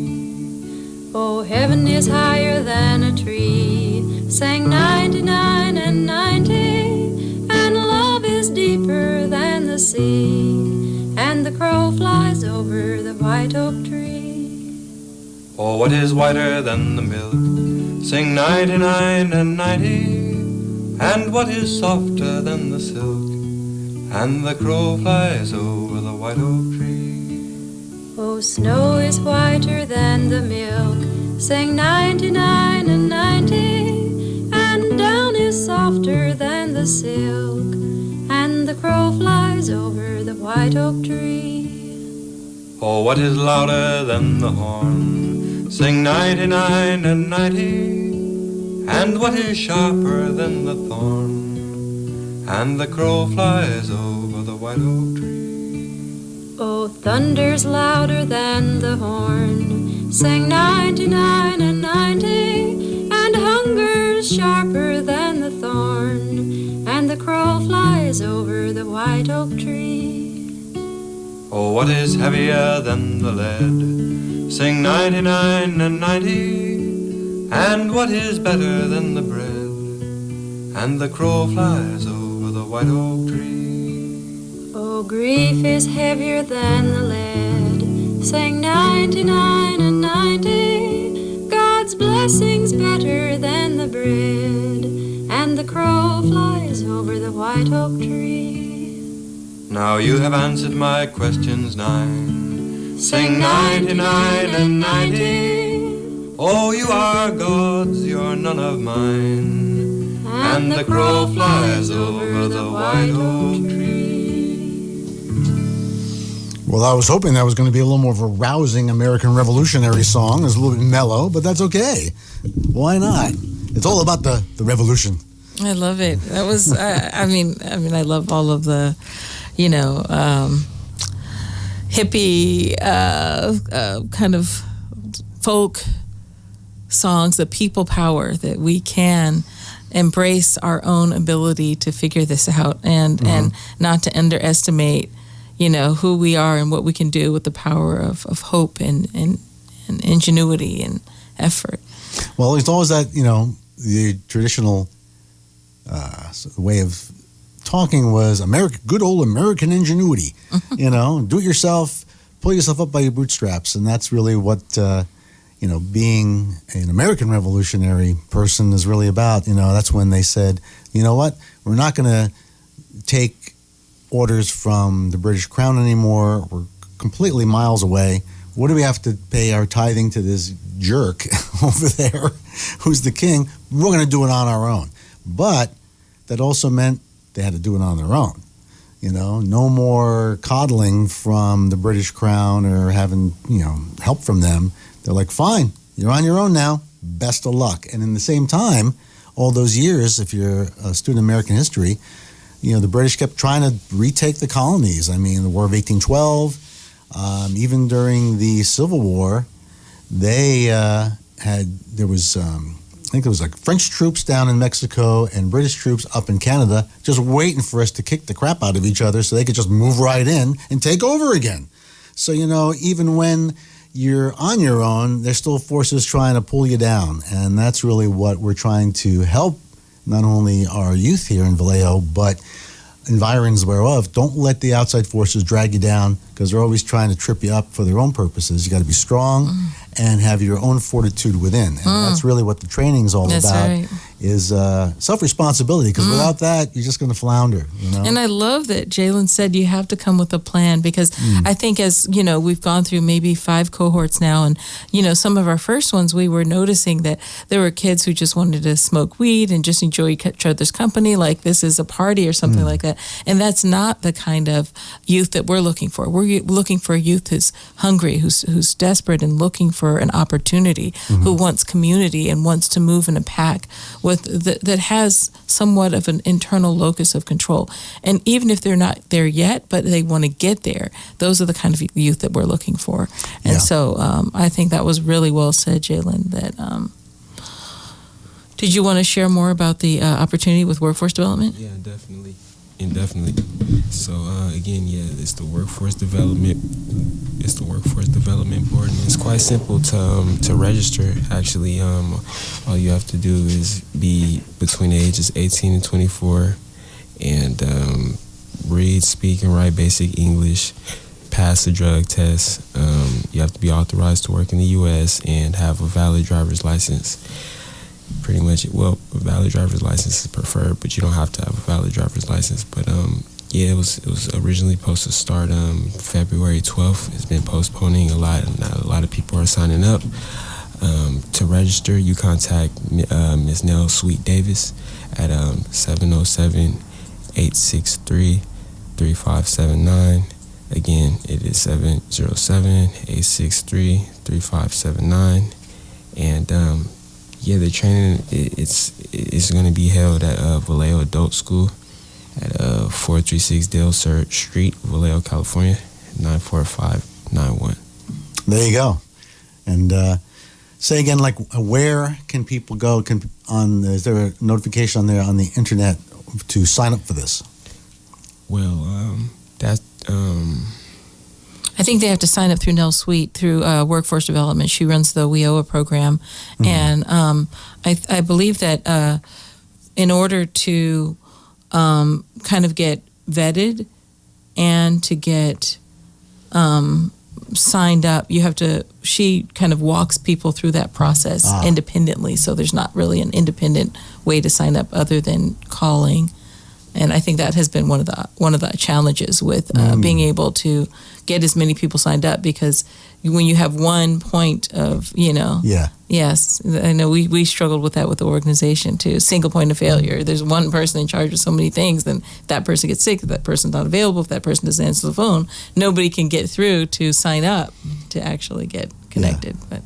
Oh, heaven is higher than a tree, sang 99 and 90, and love is deeper than the sea, and the crow flies over the white oak tree. Oh, what is whiter than the milk? Sing 99 and 90, and what is softer than the silk? And the crow flies over the white oak tree. Oh, snow is whiter than the milk, sang 99 and 90, and down is softer than the silk, and the crow flies over the white oak tree. Oh, what is louder than the horn? Sing 99 and 90, and what is sharper than the thorn? And the crow flies over the white oak tree. Oh, thunder's louder than the horn, sang 99 and 90, and hunger's sharper than the thorn, and the crow flies over the white oak tree. Oh, what is heavier than the lead? Sing 99 and 90, and what is better than the bread? And the crow flies over the white oak tree. Oh, grief is heavier than the lead, sang 99 and 90, God's blessings better than the bread, and the crow flies over the white oak tree. Now you have answered my questions 9. Sing 99 and 90. Oh, you are God's, you're none of mine. And the crow flies over the white oak tree. Well, I was hoping that was going to be a little more of a rousing American Revolutionary song. It's a little bit mellow, but that's okay. Why not? It's all about the revolution. I love it. That was, I mean, I love all of the, hippie kind of folk songs, the people power that we can embrace our own ability to figure this out and not to underestimate, who we are and what we can do with the power of hope and ingenuity and effort. Well, it's always that, the traditional way of talking was good old American ingenuity. Do it yourself, pull yourself up by your bootstraps. And that's really what, being an American revolutionary person is really about. That's when they said, you know what, we're not going to take orders from the British Crown anymore. We're completely miles away. What do we have to pay our tithing to this jerk over there who's the king? We're going to do it on our own. But that also meant they had to do it on their own. No more coddling from the British Crown or having, help from them. They're like, fine, you're on your own now. Best of luck. And in the same time, all those years, if you're a student of American history, the British kept trying to retake the colonies. I mean, the War of 1812, even during the Civil War, there was French troops down in Mexico and British troops up in Canada just waiting for us to kick the crap out of each other so they could just move right in and take over again. So, even when you're on your own, there's still forces trying to pull you down. And that's really what we're trying to help not only our youth here in Vallejo, but environs whereof. Don't let the outside forces drag you down because they're always trying to trip you up for their own purposes. You got to be strong and have your own fortitude within. And that's really what the training is all about, right. Is self-responsibility, because without that, you're just going to flounder. And I love that Jalen said you have to come with a plan, because I think as, we've gone through maybe 5 cohorts now, and, some of our first ones, we were noticing that there were kids who just wanted to smoke weed and just enjoy each other's company, like this is a party or something like that. And that's not the kind of youth that we're looking for. We're looking for a youth who's hungry, who's desperate and looking for an opportunity, who wants community and wants to move in a pack with that has somewhat of an internal locus of control. And even if they're not there yet, but they want to get there, those are the kind of youth that we're looking for. And so I think that was really well said, Jalen. That did you want to share more about the opportunity with workforce development? Yeah, definitely. Indefinitely. So again, it's the workforce development. It's the workforce development board, and it's quite simple to register. Actually, all you have to do is be between the ages 18 and 24, and read, speak, and write basic English. Pass the drug test. You have to be authorized to work in the U.S. and have a valid driver's license. Pretty much, a valid driver's license is preferred, but you don't have to have a valid driver's license. But it was originally supposed to start February 12th. It's been postponing a lot. Not a lot of people are signing up. To register, you contact Ms. Nell Sweet Davis at 707-863-3579. Again, it is 707-863-3579. And the training it's going to be held at Vallejo Adult School at 436 Dale Street, Vallejo, California, 94591. There you go. And say again, like, where can people go? Is there a notification on there on the internet to sign up for this? Well, I think they have to sign up through Nell Sweet through Workforce Development. She runs the WIOA program. Mm-hmm. And I believe that in order to kind of get vetted and to get signed up, she kind of walks people through that process independently. So there's not really an independent way to sign up other than calling. And I think that has been one of the challenges with being able to get as many people signed up, because when you have one point of, yes, I know we struggled with that with the organization too. Single point of failure. There's one person in charge of so many things, then if that person gets sick, if that person's not available, if that person doesn't answer the phone, nobody can get through to sign up to actually get connected. Yeah.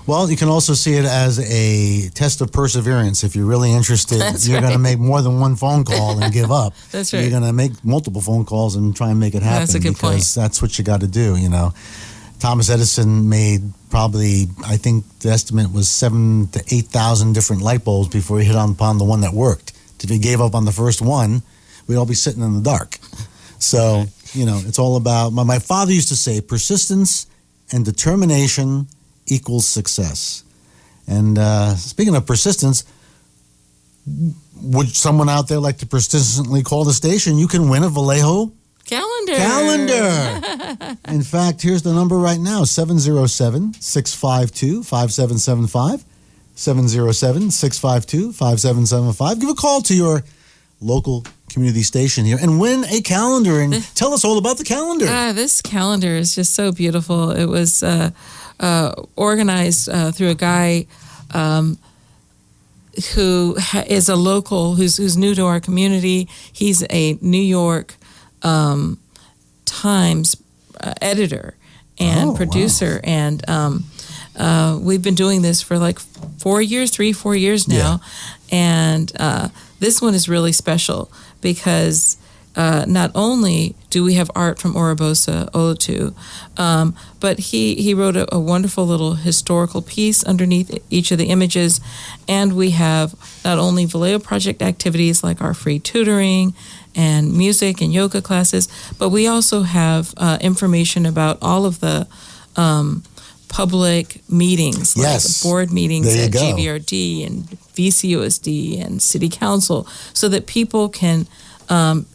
Well, you can also see it as a test of perseverance. If you're really interested, you're going to make more than one phone call and give up. That's right. You're going to make multiple phone calls and try and make it happen. That's a good point. Because that's what you got to do, Thomas Edison made probably, I think the estimate was 7,000 to 8,000 different light bulbs before he hit upon the one that worked. If he gave up on the first one, we'd all be sitting in the dark. So, it's all about, my father used to say, persistence and determination equals success. And speaking of persistence, would someone out there like to persistently call the station? You can win a Vallejo calendar. In fact, here's the number right now, 707-652-5775. 707-652-5775. Give a call to your local community station here and win a calendar, and tell us all about the calendar. This calendar is just so beautiful. It was organized through a guy who is a local, who's new to our community. He's a New York Times editor and producer. Wow. And we've been doing this for like 4 years now. Yeah. And this one is really special because not only do we have art from Orobosa Olotu, but he wrote a wonderful little historical piece underneath each of the images. And we have not only Vallejo Project activities like our free tutoring and music and yoga classes, but we also have information about all of the public meetings, like board meetings at GVRD and VCUSD and City Council, so that people can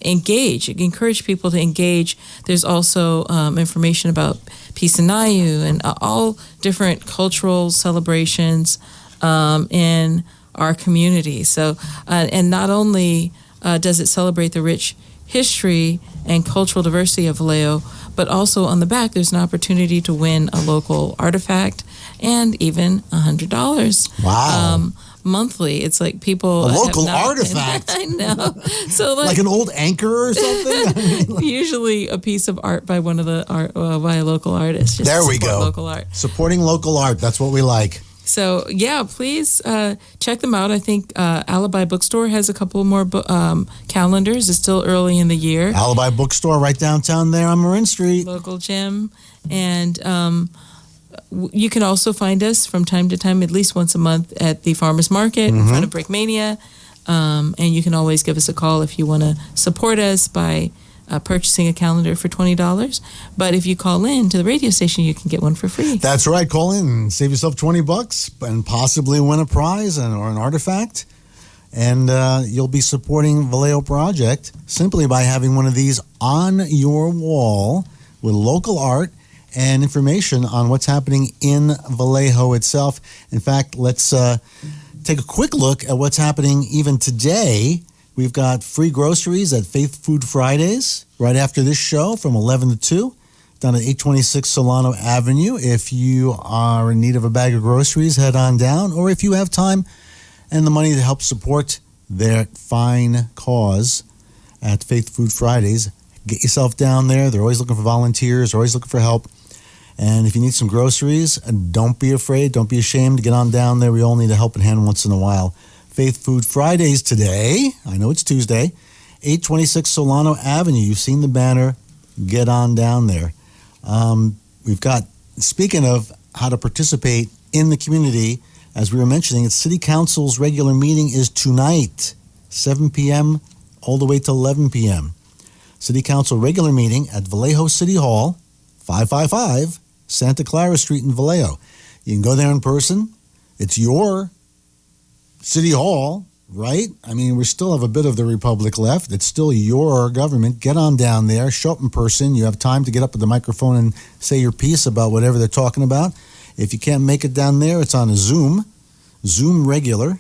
encourage people to engage. There's also information about Pisanayu and all different cultural celebrations in our community. So, and not only does it celebrate the rich history and cultural diversity of Vallejo, but also on the back, there's an opportunity to win a local artifact and even $100. Wow. Monthly. It's like people... A local artifact? I know. So like an old anchor or something? Usually a piece of art by one of the by a local artist. Just there we go. Local art. Supporting local art. That's what we like. So yeah, please check them out. I think Alibi Bookstore has a couple more calendars. It's still early in the year. Alibi Bookstore right downtown there on Marin Street. Local gym. And you can also find us from time to time, at least once a month, at the Farmers Market in front of Brickmania. And you can always give us a call if you want to support us by purchasing a calendar for $20. But if you call in to the radio station, you can get one for free. That's right. Call in and save yourself $20 and possibly win a prize or an artifact. And you'll be supporting Vallejo Project simply by having one of these on your wall with local art and information on what's happening in Vallejo itself. In fact, let's take a quick look at what's happening even today. We've got free groceries at Faith Food Fridays right after this show from 11 to 2 down at 826 Solano Avenue. If you are in need of a bag of groceries, head on down. Or if you have time and the money to help support their fine cause at Faith Food Fridays, get yourself down there. They're always looking for volunteers, always looking for help. And if you need some groceries, don't be afraid, don't be ashamed to get on down there. We all need a helping hand once in a while. Faith Food Fridays today. I know it's Tuesday. 826 Solano Avenue. You've seen the banner. Get on down there. We've got, speaking of how to participate in the community, as we were mentioning, it's City Council's regular meeting is tonight, 7 p.m. all the way to 11 p.m. City Council regular meeting at Vallejo City Hall, 555 Santa Clara Street in Vallejo. You can go there in person. It's your City Hall, right? I mean, we still have a bit of the republic left. It's still your government. Get on down there. Show up in person. You have time to get up at the microphone and say your piece about whatever they're talking about. If you can't make it down there, it's on a Zoom regular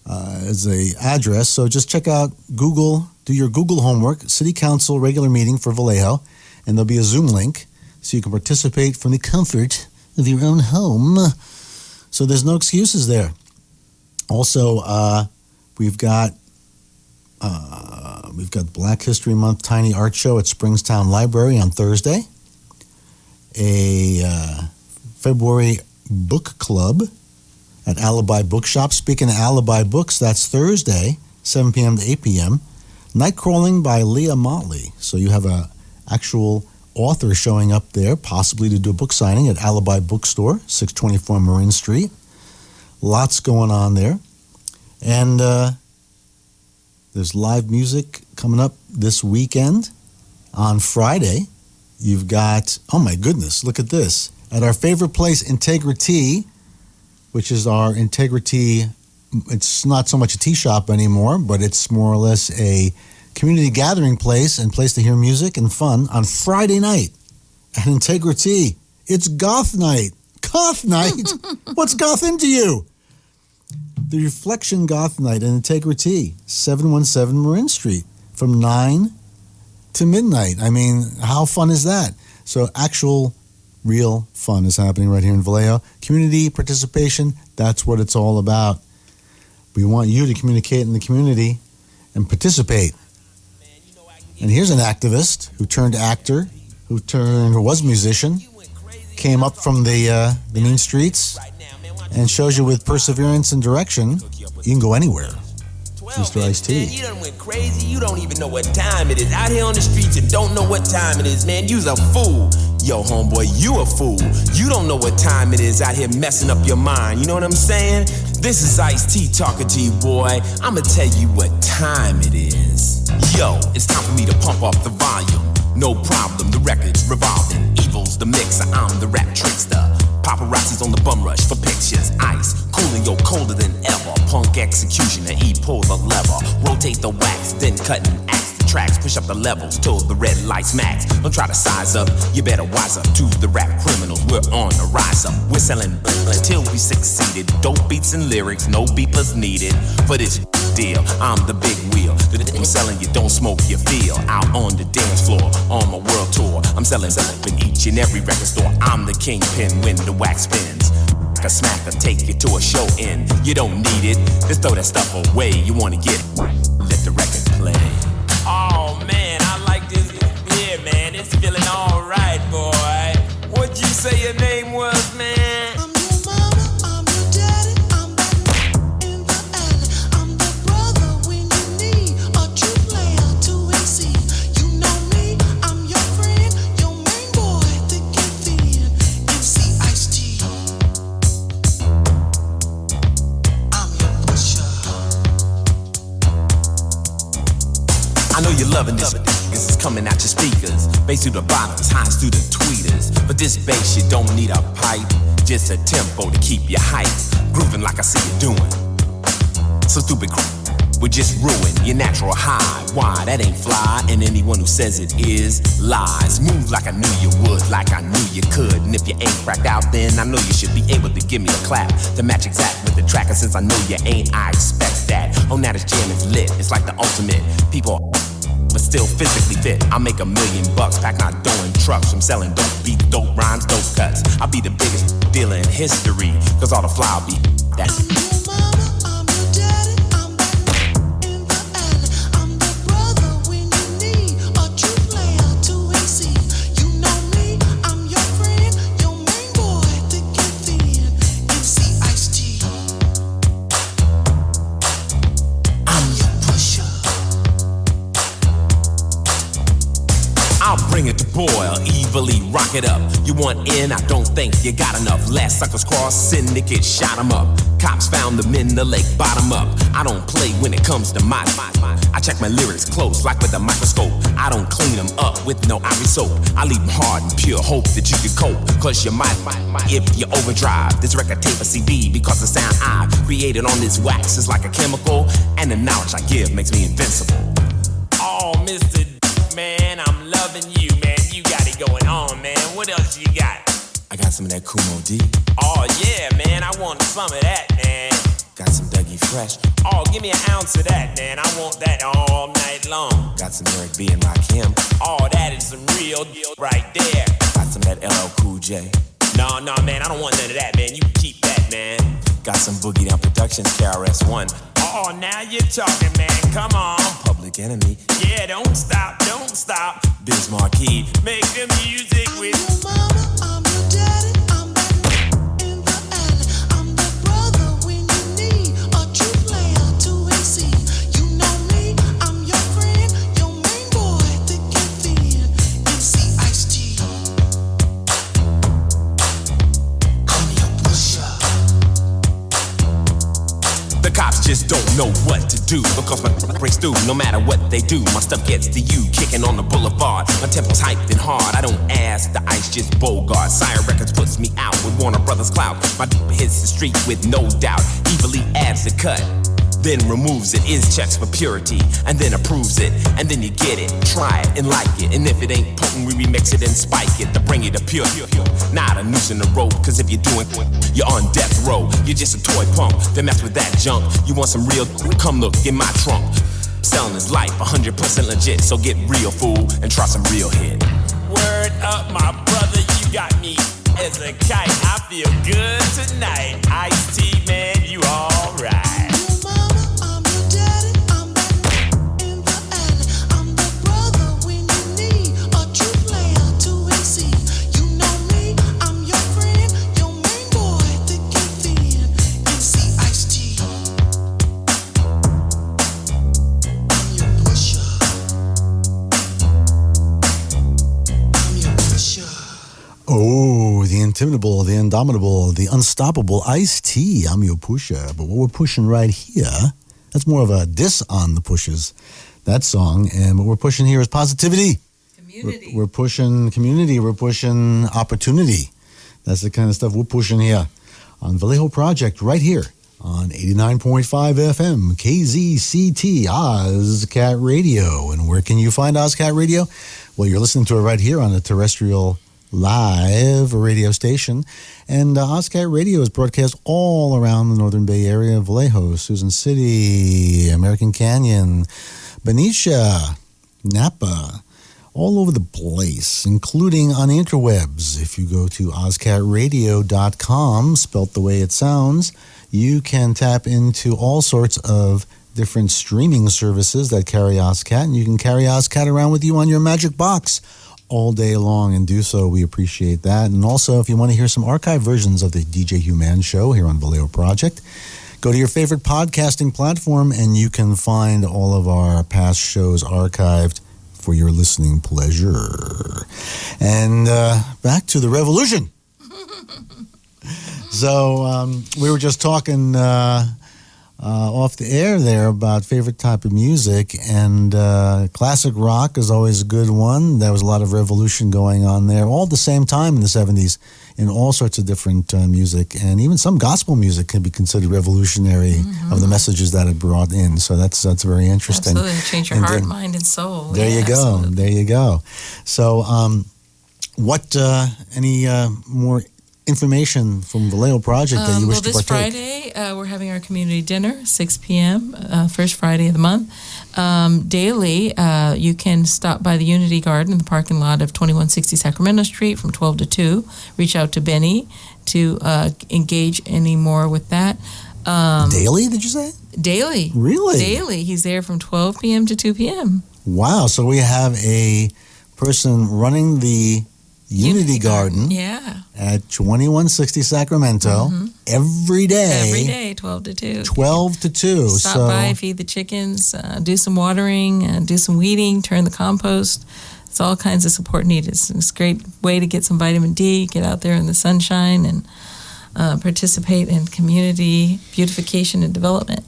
as a address. So just check out Google, do your Google homework, City Council regular meeting for Vallejo, and there'll be a Zoom link so you can participate from the comfort of your own home. So there's no excuses there. Also, we've got Black History Month Tiny Art Show at Springstown Library on Thursday. A February Book Club at Alibi Bookshop. Speaking of Alibi Books, that's Thursday, 7 p.m. to 8 p.m. Night Crawling by Leah Motley. So you have a actual author showing up there, possibly to do a book signing at Alibi Bookstore, 624 Marin Street. Lots going on there. And there's live music coming up this weekend. On Friday, you've got, oh my goodness, look at this. At our favorite place, Integrity, which is our Integrity, it's not so much a tea shop anymore, but it's more or less a community gathering place and place to hear music and fun on Friday night at Integrity. It's Goth Night. Goth Night? What's goth into you? The Reflection Goth Night at Integrity, 717 Marin Street, from 9 to midnight. I mean, how fun is that? So actual, real fun is happening right here in Vallejo. Community participation, that's what it's all about. We want you to communicate in the community and participate. And here's an activist who turned actor, who was musician, came up from the mean streets, and shows you with perseverance and direction, you can go anywhere. Mr. Ice-T. You done went crazy, you don't even know what time it is. Out here on the streets and don't know what time it is, man. You's a fool. Yo, homeboy, you a fool. You don't know what time it is out here messing up your mind. You know what I'm saying? This is Ice-T talking to you, boy. I'ma tell you what time it is. Yo, it's time for me to pump up the volume. No problem, the record's revolving. Evil's the mixer, I'm the rap trickster. Paparazzi's on the bum rush for pictures. Ice, cooling, yo, colder than ever. Punk executioner, he pull the lever. Rotate the wax, then cut and axe the tracks. Push up the levels till the red lights max. Don't try to size up, you better wise up to the rap criminals. We're on the rise up. We're selling until we succeeded. Dope beats and lyrics, no beepers needed. For this deal, I'm the big wheel. I'm selling you, don't smoke, you feel. Out on the dance floor, on my world tour. I'm selling in each and every record store. I'm the kingpin when the wax spins. A smack or take you to a show in. You don't need it, just throw that stuff away. You wanna get it, let the record play. Oh man, I like this. Yeah man, it's feeling alright, boy. What'd you say your name was, man? I'm your mama, I'm speakers. Bass through the bottoms, highs through the tweeters. But this bass, you don't need a pipe, just a tempo to keep you hype. Grooving like I see you doing. So stupid would just ruin your natural high. Why? That ain't fly, and anyone who says it is lies. Move like I knew you would, like I knew you could. And if you ain't cracked out, then I know you should be able to give me a clap to match exact with the track. And since I know you ain't, I expect that. Oh, now this jam is lit. It's like the ultimate. People, but still physically fit. I'll make $1 million, pack not doing trucks from selling dope beats, dope rhymes, dope cuts. I'll be the biggest dealer in history, cause all the fly will be that. Bring it to boil, evilly rock it up. You want in? I don't think you got enough. Last suckers cross, syndicate shot 'em up. Cops found them in the lake, bottom up. I don't play when it comes to my. I check my lyrics close, like with a microscope. I don't clean them up with no ivory soap. I leave them hard and pure, hope that you can cope. Cause you might, if you overdrive this record tape or CD. Because the sound I created on this wax is like a chemical. And the knowledge I give makes me invincible. Oh, Mr. Man, I'm loving you, man. You got it going on, man. What else you got? I got some of that Kumo D. Oh, yeah, man. I want some of that, man. Got some Dougie Fresh. Oh, give me an ounce of that, man. I want that all night long. Got some Eric B and Rakim. Oh, that is some real deal right there. Got some of that LL Cool J. No, man. I don't want none of that, man. You keep that, man. Got some Boogie Down Productions, KRS-One. Oh, now you're talking, man. Come on. Public Enemy. Yeah, don't stop. Biz Marquee. Make the music with. I'm your mama, I'm your daddy, I'm that man in the alley. I'm that brother when you need a true player to AC. You know me, I'm your friend, your main boy, thick and thin. MC Ice-T. I'm your pusher. The cops just don't know what to do because my breaks through no matter what they do. My stuff gets to you, kicking on the boulevard. My tempo's hyped and hard. I don't ask, the ice just bogart. Sire Records puts me out with Warner Brothers clout. My hits the street with no doubt. Evilly adds the cut, then removes it. Is checks for purity, and then approves it. And then you get it, try it, and like it. And if it ain't potent, we remix it and spike it to bring it to pure. Not a noose in the rope, cause if you're doing, you're on death row. You're just a toy punk, then mess with that junk. You want some real, come look in my trunk. Selling his life 100% legit, so get real, fool, and try some real hit. Word up, my brother, you got me as a kite. I feel good tonight. Ice-T, man, you alright. Oh, the intimidable, the indomitable, the unstoppable Ice-T. I'm your pusher. But what we're pushing right here, that's more of a diss on the pushes, that song. And what we're pushing here is positivity. Community. We're pushing community. We're pushing opportunity. That's the kind of stuff we're pushing here on Vallejo Project right here on 89.5 FM, KZCT, OzCat Radio. And where can you find OzCat Radio? Well, you're listening to it right here on the terrestrial live radio station. And OzCat Radio is broadcast all around the Northern Bay Area, Vallejo, Suisun City, American Canyon, Benicia, Napa, all over the place, including on the interwebs. If you go to OzCatRadio.com, spelt the way it sounds, you can tap into all sorts of different streaming services that carry OzCat, and you can carry OzCat around with you on your magic box all day long, and do so. We appreciate that. And also, if you want to hear some archive versions of the DJ Human Show here on Vallejo Project, go to your favorite podcasting platform and you can find all of our past shows archived for your listening pleasure. And back to the revolution. So we were just talking off the air there about favorite type of music, and classic rock is always a good one. There was a lot of revolution going on there, all at the same time in the 70s, in all sorts of different music, and even some gospel music can be considered revolutionary of the messages that it brought in. So that's very interesting. Absolutely, change your heart, mind, and soul. There you go. Absolutely. There you go. So, any more information from Vallejo Project that you wish to partake? Well, this Friday, we're having our community dinner, 6 p.m., first Friday of the month. Daily, you can stop by the Unity Garden in the parking lot of 2160 Sacramento Street from 12 to 2. Reach out to Benny to engage any more with that. Daily, did you say? Daily. Really? Daily. He's there from 12 p.m. to 2 p.m. Wow. So we have a person running the Unity Garden at 2160 Sacramento every day. Every day, 12 to 2. 12 to 2. Stop by, feed the chickens, do some watering, do some weeding, turn the compost. It's all kinds of support needed. It's a great way to get some vitamin D, get out there in the sunshine, and participate in community beautification and development.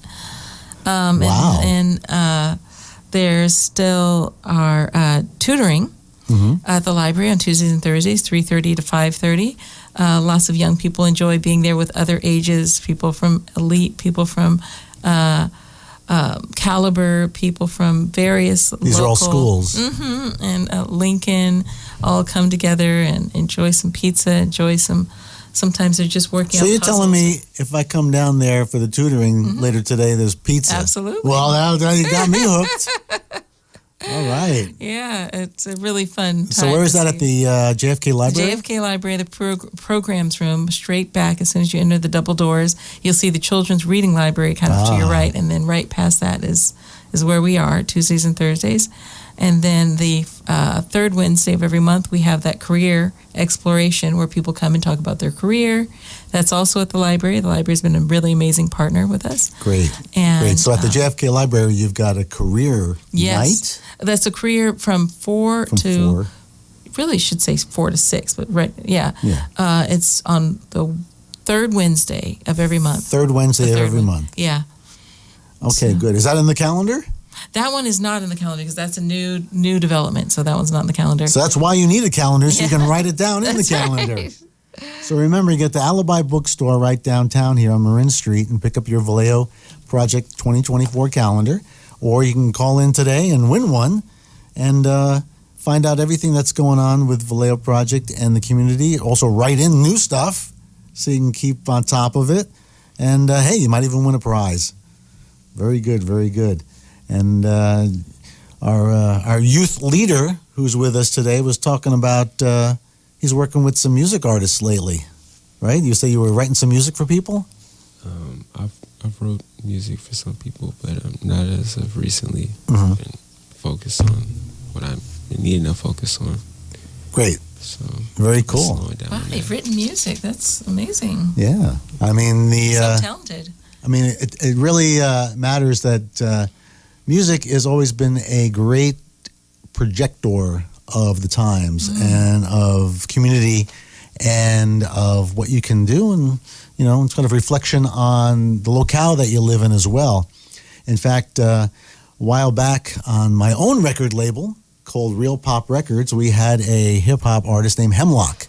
Wow. And there's still our tutoring at the library on Tuesdays and Thursdays, 3:30 to 5:30. Lots of young people enjoy being there with other ages, people from elite, people from caliber, people from various These local, are all schools. And Lincoln all come together and enjoy some pizza, enjoy some. Sometimes they're just working. So on you're puzzles. telling me if I come down there for the tutoring later today, there's pizza? Absolutely. Well, now you got me hooked. All right. Yeah, it's a really fun time. So where is that at the JFK Library? The JFK Library, the programs room, straight back as soon as you enter the double doors. You'll see the children's reading library kind of to your right, and then right past that is where we are, Tuesdays and Thursdays. And then the third Wednesday of every month, we have that career exploration where people come and talk about their career. That's also at the library. The library's been a really amazing partner with us. Great. Great. So at the JFK Library, you've got a career night? That's a career from 4 to... Really should say 4 to 6, but it's on the third Wednesday of every month. Third Wednesday of every month. Yeah. Okay, good. Is that in the calendar? That one is not in the calendar because that's a new development, so that one's not in the calendar. So that's why you need a calendar, so you can write it down in the calendar. Right. So remember, you get the Alibi Bookstore right downtown here on Marin Street and pick up your Vallejo Project 2024 calendar, or you can call in today and win one and find out everything that's going on with Vallejo Project and the community. Also write in new stuff so you can keep on top of it. And hey, you might even win a prize. Very good, very good. And our youth leader who's with us today was talking about he's working with some music artists lately, right? You say you were writing some music for people? I've wrote music for some people, but not as of recently. I've been focused on what I've been needing to focus on. Great. So very cool. Wow, you've written music. That's amazing. Yeah. I mean, so talented. I mean, it really matters that music has always been a great projector of the times and of community and of what you can do, and it's kind of reflection on the locale that you live in as well. In fact, a while back on my own record label called Real Pop Records, we had a hip-hop artist named Hemlock,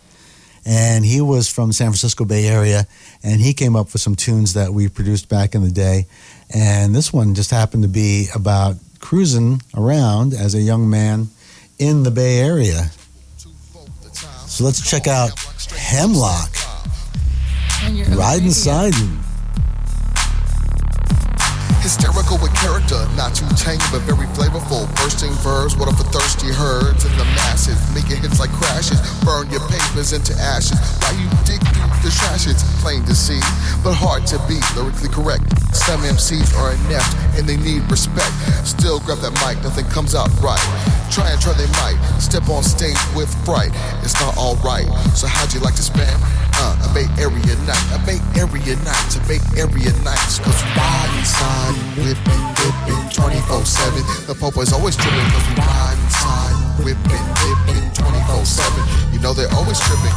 and he was from the San Francisco Bay Area, and he came up with some tunes that we produced back in the day. And this one just happened to be about cruising around as a young man in the Bay Area. So let's check out Hemlock, Riding Siding. Hysterical with character, not too tame but very flavorful. Bursting verbs, what up for thirsty herds in the masses? Making hits like crashes, burn your papers into ashes. While you dig through the trash, it's plain to see, but hard to be lyrically correct. Some MCs are inept and they need respect. Still grab that mic, nothing comes out right. Try they might step on stage with fright. It's not alright. So how'd you like to spend a Bay Area night? A Bay Area night, a Bay Area nights. Cause we ride inside, whipping, dipping, 24/7. The Popo's always tripping. Cause we ride inside, whipping, dipping, 24/7. You know they're always tripping.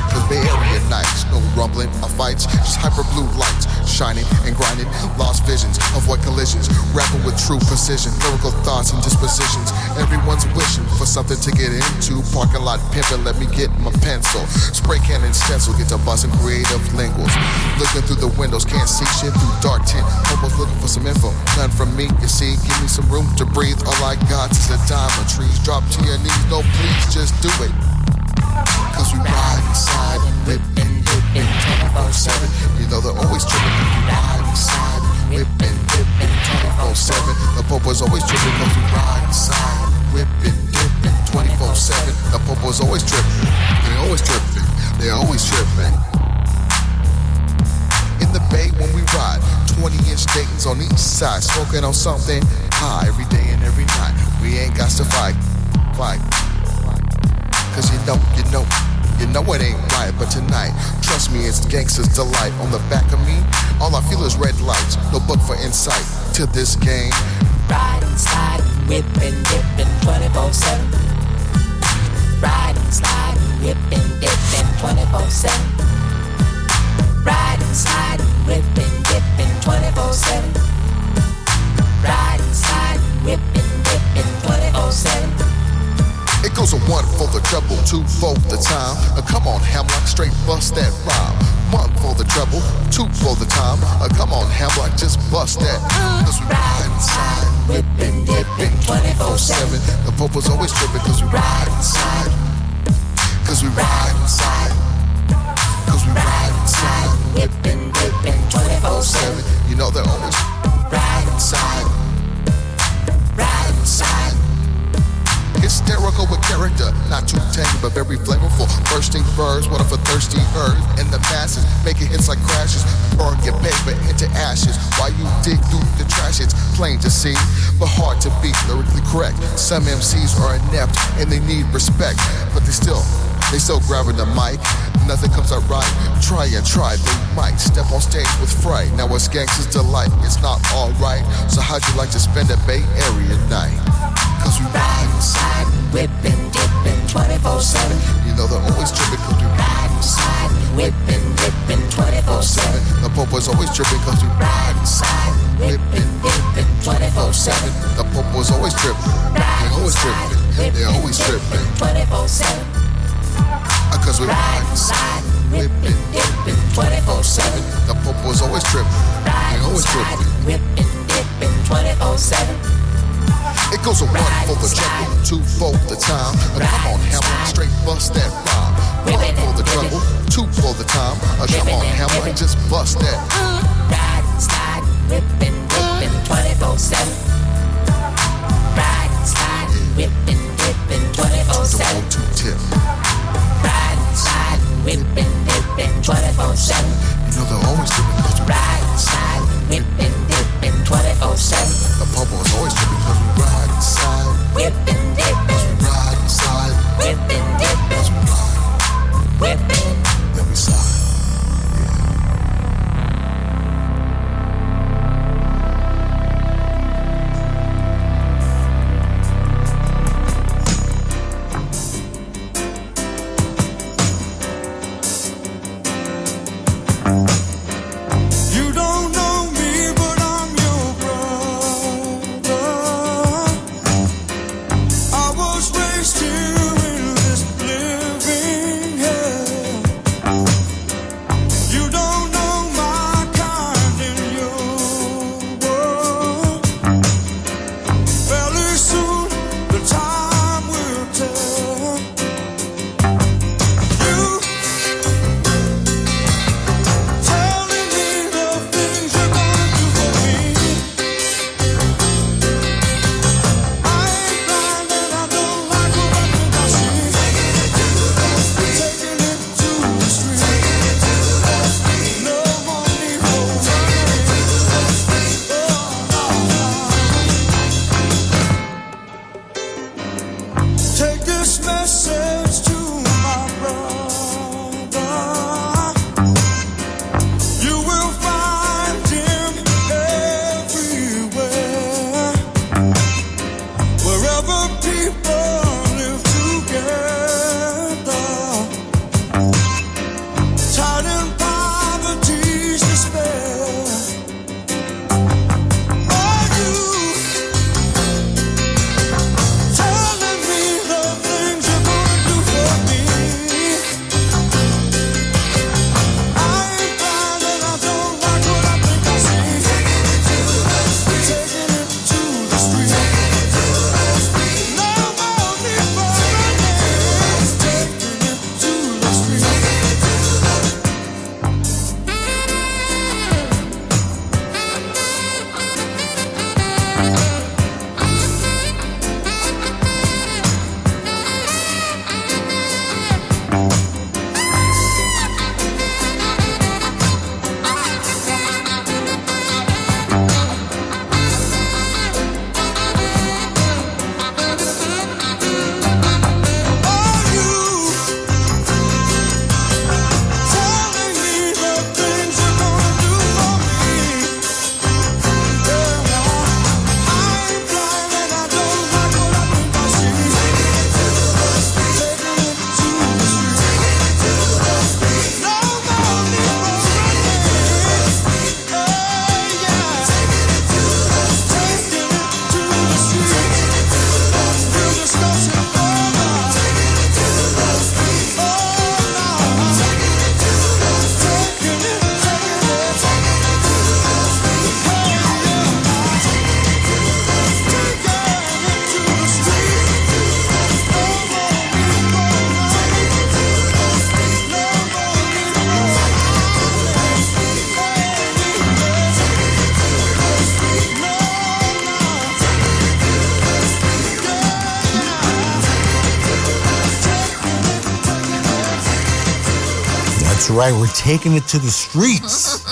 Cause Bay Area nights. No rumbling or fights, just hyper blue lights shining and grinding. Lost visions, avoid collisions. Rapping with true precision, lyrical thoughts and dispositions. Everyone's wishing for something to get into. Parking lot pimping, let me get my pencil. Spray can and stencil, get to busting creative linguals. Looking through the windows, can't see shit through dark tint. Almost looking for some info, none from me, you see. Give me some room to breathe. All I got is a dime of trees. Drop to your knees, no please, just do it. Cause we ride inside, whipping, dipping, 24/7. You know they're always tripping. Cause we ride inside, whipping, dipping, 24/7. The popo's always tripping. Cause we ride inside, whipping, dipping, 24/7. The popo's always tripping. They're always tripping. They're always tripping. In the bay when we ride, 20-inch Dayton's on each side, smoking on something high every day and every night. We ain't got to fight. Cause you know it ain't right. But tonight, trust me, it's gangster's delight. On the back of me, all I feel is red lights. No book for insight to this game. Riding, sliding, whipping, dipping, 24/7. Riding, sliding, whipping, dipping, 24/7. Riding, sliding, whipping, dipping, 24/7. Riding, sliding, whipping, dipping, 24/7. It goes a one for the treble, two for the time. Come on, Hamlock, straight bust that rhyme. One for the treble, two for the time. Come on, Hamlock, just bust that. Cause we ride inside, whipping, dipping, 24/7. The popo's always tripping. Cause we ride inside. Cause we ride inside. Cause we ride inside, whipping, dipping, 24/7. You know they're always ride inside. Ride inside. Hysterical with character, not too tame but very flavorful. Bursting verbs, what if a thirsty herd? And the masses making hits like crashes. Burn your paper into ashes while you dig through the trash. It's plain to see, but hard to be lyrically correct. Some MCs are inept and they need respect, but they still grabbing the mic. Nothing comes out right. Try and try, they might step on stage with fright. Now it's gangster's delight, it's not alright. So how'd you like to spend a Bay Area night? Cause we ride inside, whipping, dipping, 24/7. You know they're always tripping. Cause we ride inside, whipping, dipping, 24/7. The popo's always tripping. Cause we ride inside, whipping, dipping, 24/7. The popo's always tripping. They're always tripping. They're always tripping. 24/7. Cause we ride inside, whipping, dipping, 24/7. The popo's always tripping. They're always tripping. Whipping, dipping, 24/7. It goes a one for the treble, two for the time. Come on, Hammer, straight bust that rhyme. One for the treble, two for the time. Come on, Hammer, just bust that. Riding, sliding, whipping, dipping, 24/7. Riding, sliding, whipping, dipping, 24/7. Two-tip. Riding, sliding, whipping, dipping, 24/7. You know they're always tripping. Cause we Riding, sliding, whipping, dipping, 24/7. The popo's always tripping. Cause we ride inside, Whipping, dipping, ride inside, whipping, dipping, whipping. then we slide. That's right. We're taking it to the streets.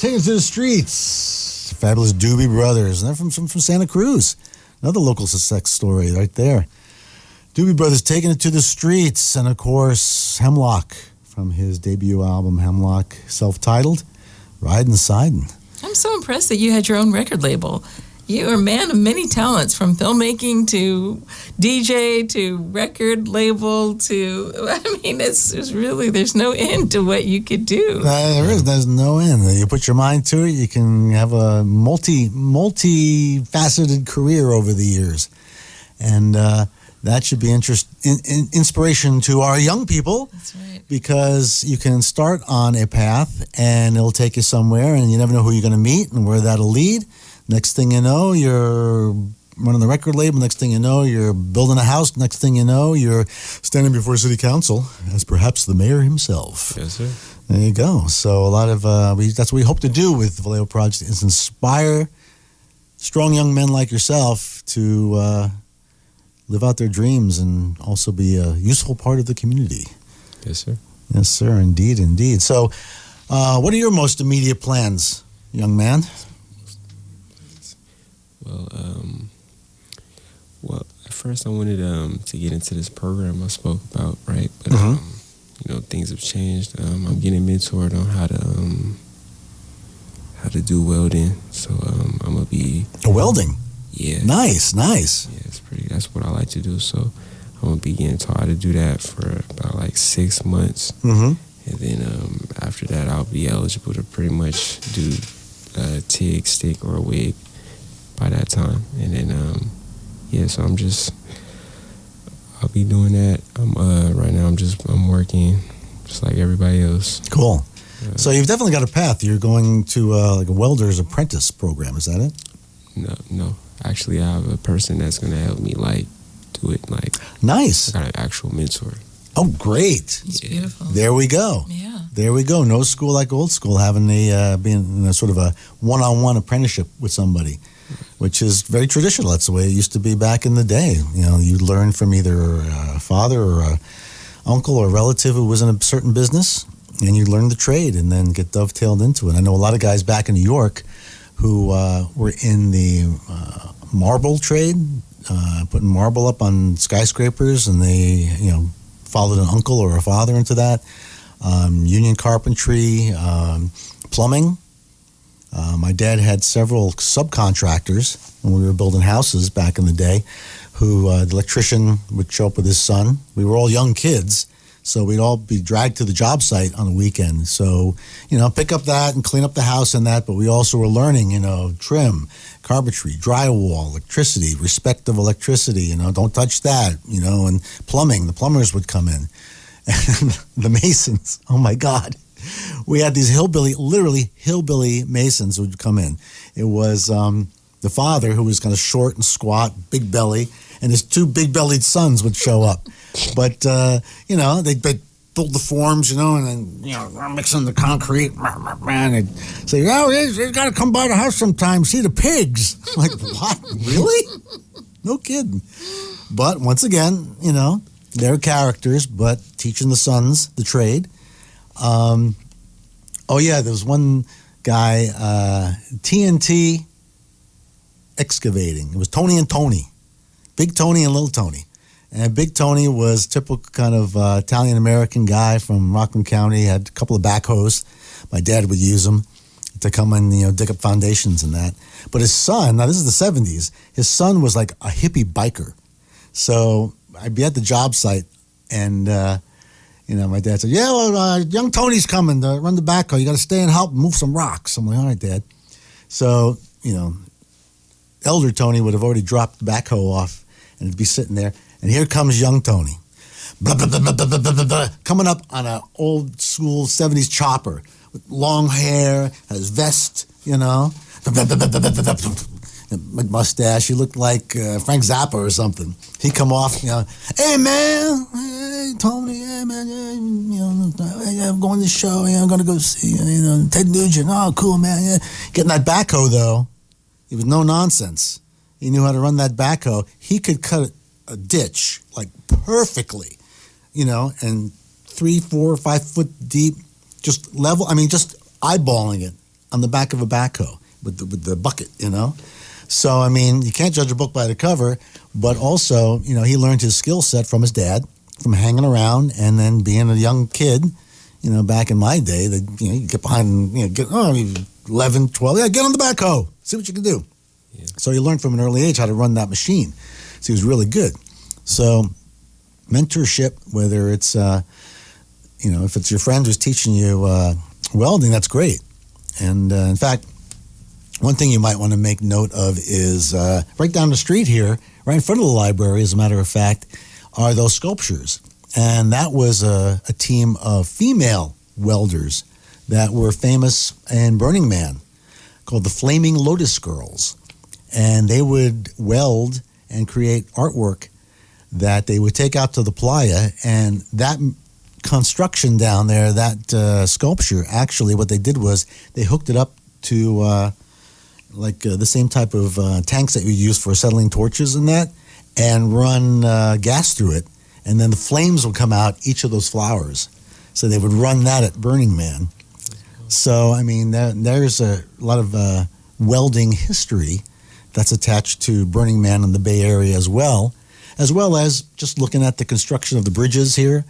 Taking it to the streets. Fabulous Doobie Brothers. And they're from Santa Cruz. Another local success story right there. Doobie Brothers taking it to the streets. And, of course, Hemlock from his debut album, Hemlock, self-titled, Ridin' Sidin'. I'm so impressed that you had your own record label. You are a man of many talents, from filmmaking to DJ to record label to, I mean, it's really, there's no end to what you could do. There's no end. You put your mind to it, you can have a multi-faceted career over the years. And that should be inspiration to our young people. That's right. Because you can start on a path and it'll take you somewhere, and you never know who you're going to meet and where that'll lead. Next thing you know, you're running the record label. Next thing you know, you're building a house. Next thing you know, you're standing before city council as perhaps the mayor himself. Yes, sir. There you go. So a lot of that's what we hope to do with the Vallejo Project, is inspire strong young men like yourself to live out their dreams and also be a useful part of the community. Yes, sir. Yes, sir. Indeed, indeed. So what are your most immediate plans, young man? Well, at first I wanted to get into this program I spoke about, right? But things have changed. I'm getting mentored on how to do welding. So I'm gonna be welding. Yeah. Nice. Yeah, that's what I like to do. So I'm gonna be getting taught how to do that for about like 6 months, and then after that I'll be eligible to pretty much do TIG, stick, or a wig by that time. And then so I'll be doing that. Right now I'm working just like everybody else. Cool. So you've definitely got a path. You're going to like a welder's apprentice program, is that it? No. Actually, I have a person that's going to help me like do it. Like, nice. I got an actual mentor. Oh, great. It's beautiful. There we go. Yeah. There we go. No school like old school, having being in a sort of a one-on-one apprenticeship with somebody, which is very traditional. That's the way it used to be back in the day. You learn from either a father or a uncle or a relative who was in a certain business, and you learn the trade and then get dovetailed into it. I know a lot of guys back in New York who were in the marble trade, putting marble up on skyscrapers, and they, followed an uncle or a father into that. Union carpentry, plumbing. My dad had several subcontractors when we were building houses back in the day, who the electrician would show up with his son. We were all young kids, so we'd all be dragged to the job site on the weekend. So, pick up that and clean up the house and that, but we also were learning, trim, carpentry, drywall, electricity, respect of electricity, don't touch that, and plumbing. The plumbers would come in. And the masons, oh my God. We had these literally hillbilly masons who would come in. It was the father, who was kind of short and squat, big belly, and his two big-bellied sons would show up. But, they'd build the forms, and then, mixing the concrete, and they'd say, you got to come by the house sometime, see the pigs. I'm like, what? Really? No kidding. But once again, they're characters, but teaching the sons the trade. There was one guy, TNT Excavating. It was Tony and Tony. Big Tony and Little Tony. And Big Tony was typical kind of Italian-American guy from Rockland County. He had a couple of backhoes. My dad would use them to come and, dig up foundations and that. But his son, now this is the 70s, his son was like a hippie biker. So I'd be at the job site, and, my dad said, young Tony's coming to run the backhoe. You got to stay and help move some rocks. I'm like, all right, Dad. So, elder Tony would have already dropped the backhoe off, and it'd be sitting there. And here comes young Tony, blah, blah, blah, blah, blah, blah, blah, blah, coming up on an old school 70s chopper with long hair, his vest, mustache. He looked like Frank Zappa or something. He'd come off, hey man, hey Tony, hey man, I'm going to the show. I'm going to go see Ted Nugent. Oh, cool man. Yeah. Getting that backhoe though, it was no nonsense. He knew how to run that backhoe. He could cut a ditch like perfectly, and 3, 4, 5 foot deep, just level. I mean, just eyeballing it on the back of a backhoe with the bucket, you know. So I mean, you can't judge a book by the cover, but also, you know, he learned his skill set from his dad, from hanging around and then being a young kid. You know, back in my day, you get behind, get 11, 12, get on the backhoe, see what you can do. Yeah. So he learned from an early age how to run that machine. So he was really good. So mentorship, whether it's, if it's your friend who's teaching you welding, that's great. And in fact, one thing you might want to make note of is right down the street here, right in front of the library, as a matter of fact, are those sculptures. And that was a team of female welders that were famous in Burning Man, called the Flaming Lotus Girls. And they would weld and create artwork that they would take out to the playa. And that construction down there, that sculpture, actually what they did was they hooked it up to the same type of tanks that you use for acetylene torches and that, and run gas through it. And then the flames would come out each of those flowers. So they would run that at Burning Man. So, I mean, there's a lot of welding history that's attached to Burning Man in the Bay Area as well as just looking at the construction of the bridges here.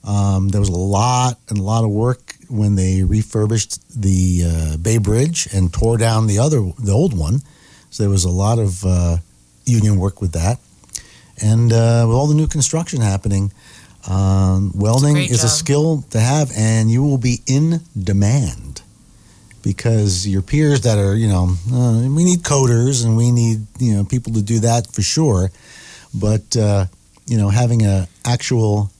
There was a lot of work when they refurbished the Bay Bridge and tore down the old one. So there was a lot of union work with that. And with all the new construction happening, welding is a skill to have, and you will be in demand because your peers that are, we need coders and we need, people to do that for sure. But, having an actual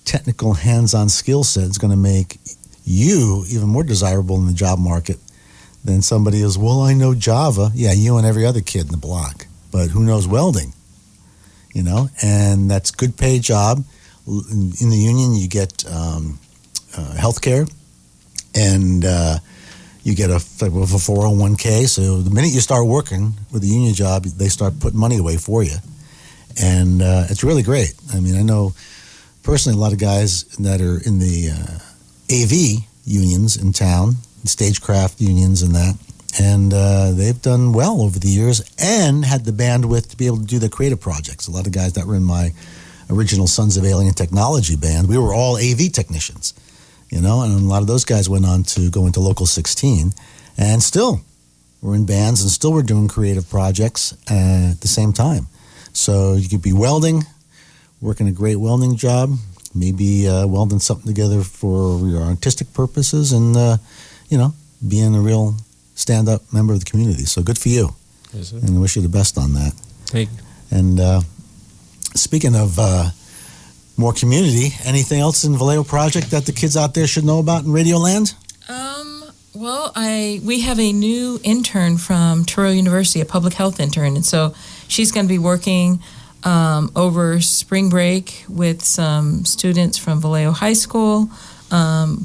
technical hands-on skill set is going to make you even more desirable in the job market than somebody who's, well, I know Java. Yeah, you and every other kid in the block. But who knows welding? And that's a good paid job. In the union, you get health care, and you get a 401k. So the minute you start working with a union job, they start putting money away for you. And it's really great. I mean, I know personally a lot of guys that are in the AV unions in town, stagecraft unions and that. And they've done well over the years and had the bandwidth to be able to do their creative projects. A lot of guys that were in my original Sons of Alien Technology band, we were all AV technicians, and a lot of those guys went on to go into Local 16 and still were in bands and still were doing creative projects at the same time. So you could be welding, working a great welding job, maybe welding something together for your artistic purposes and, being a real stand-up member of the community. So good for you. Yes, sir. And I wish you the best on that. Thank you. And speaking of more community, anything else in Vallejo Project that the kids out there should know about in Radio Land? We have a new intern from Touro University, a public health intern. And so she's going to be working over spring break with some students from Vallejo High School,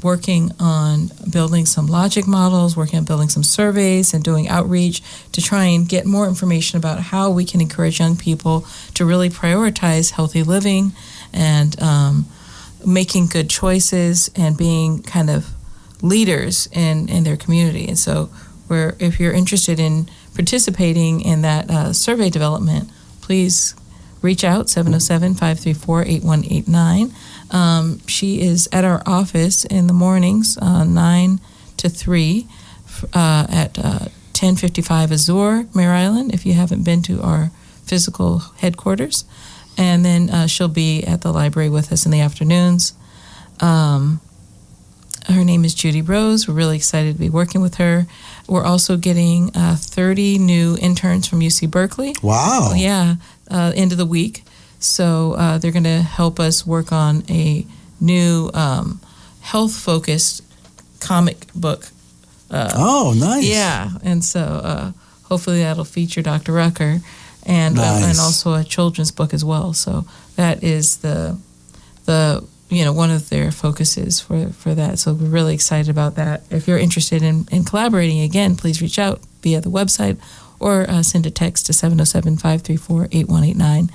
working on building some logic models, working on building some surveys and doing outreach to try and get more information about how we can encourage young people to really prioritize healthy living and making good choices and being kind of leaders in their community. And so if you're interested in participating in that survey development, please reach out, 707-534-8189. She is at our office in the mornings, 9 to 3 at 1055 Azure, Mare Island, if you haven't been to our physical headquarters. And then she'll be at the library with us in the afternoons. Her name is Judy Rose. We're really excited to be working with her. We're also getting 30 new interns from UC Berkeley. Wow. Yeah, end of the week. So they're going to help us work on a new health-focused comic book. Oh, nice. Yeah, and so hopefully that'll feature Dr. Rucker and also a children's book as well. So that is the one of their focuses for that. So we're really excited about that. If you're interested in collaborating, again, please reach out via the website or send a text to 707-534-8189.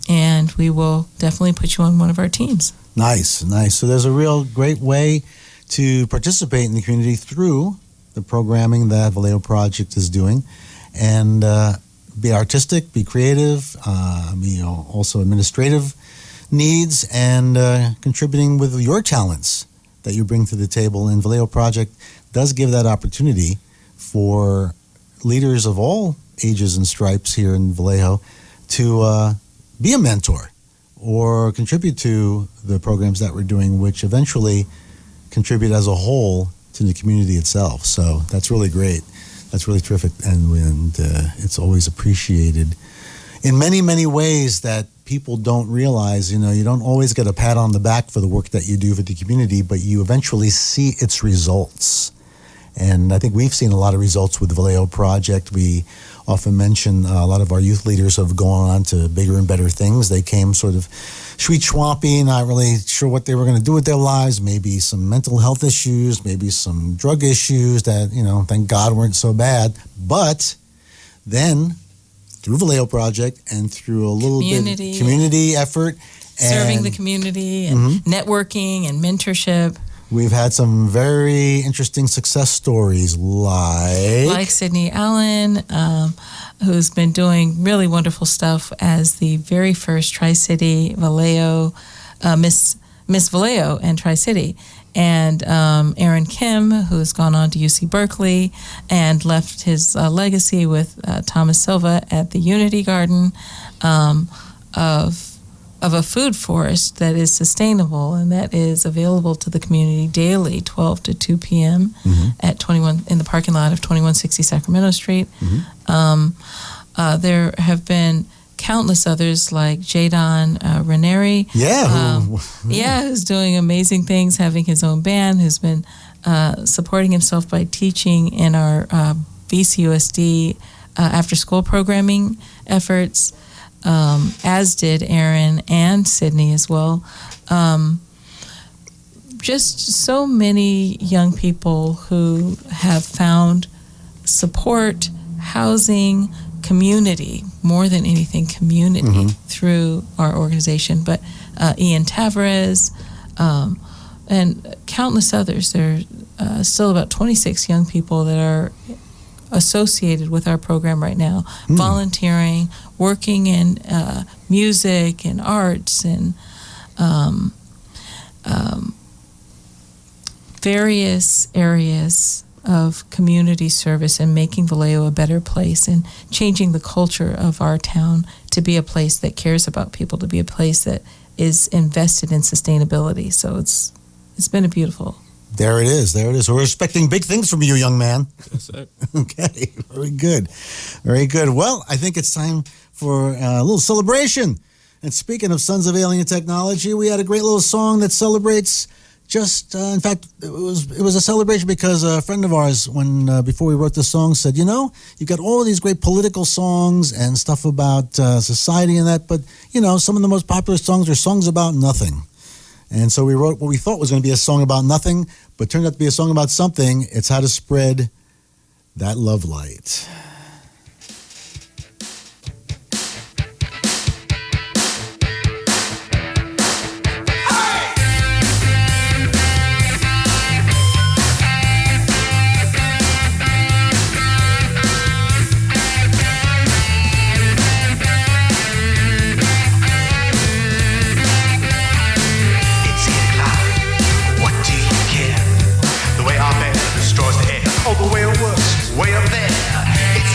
and we will definitely put you on one of our teams. Nice, nice. So there's a real great way to participate in the community through the programming that Vallejo Project is doing, and be artistic, be creative, also administrative needs, and contributing with your talents that you bring to the table. And Vallejo Project does give that opportunity for leaders of all ages and stripes here in Vallejo to be a mentor or contribute to the programs that we're doing, which eventually contribute as a whole to the community itself. So that's really great. That's really terrific, and it's always appreciated in many, many ways that people don't realize. You don't always get a pat on the back for the work that you do for the community, but you eventually see its results. And I think we've seen a lot of results with the Vallejo Project. We often mention a lot of our youth leaders have gone on to bigger and better things. They came sort of sweet swampy, not really sure what they were going to do with their lives, maybe some mental health issues, maybe some drug issues that, thank God weren't so bad. But then through Vallejo Project and through a little bit community effort, serving the community and networking and mentorship. We've had some very interesting success stories like Sydney Allen, who's been doing really wonderful stuff as the very first Tri-City Vallejo, Miss Vallejo and Tri-City. And Aaron Kim, who's gone on to UC Berkeley and left his legacy with Thomas Silva at the Unity Garden of a food forest that is sustainable and that is available to the community daily, 12 to 2 p.m. At 21 in the parking lot of 2160 Sacramento Street. There have been countless others like Jadon Ranieri. Who's doing amazing things, having his own band, who's been supporting himself by teaching in our VCUSD after-school programming efforts. As did Aaron and Sydney as well. Just so many young people who have found support, housing, community, more than anything, community through our organization. But Ian Tavares and countless others. There are still about 26 young people that are associated with our program right now, volunteering, working in music and arts and various areas of community service and making Vallejo a better place and changing the culture of our town to be a place that cares about people, to be a place that is invested in sustainability. So it's been a beautiful. There it is. We're expecting big things from you, young man. Yes, sir. Okay, very good. Very good. Well, I think it's time for a little celebration. And speaking of Sons of Alien Technology, we had a great little song that celebrates in fact, it was a celebration because a friend of ours, before we wrote the song, said, you've got all these great political songs and stuff about society and that, but, some of the most popular songs are songs about nothing. And so we wrote what we thought was going to be a song about nothing, but turned out to be a song about something. It's how to spread that love light. The way it works, way up there. It's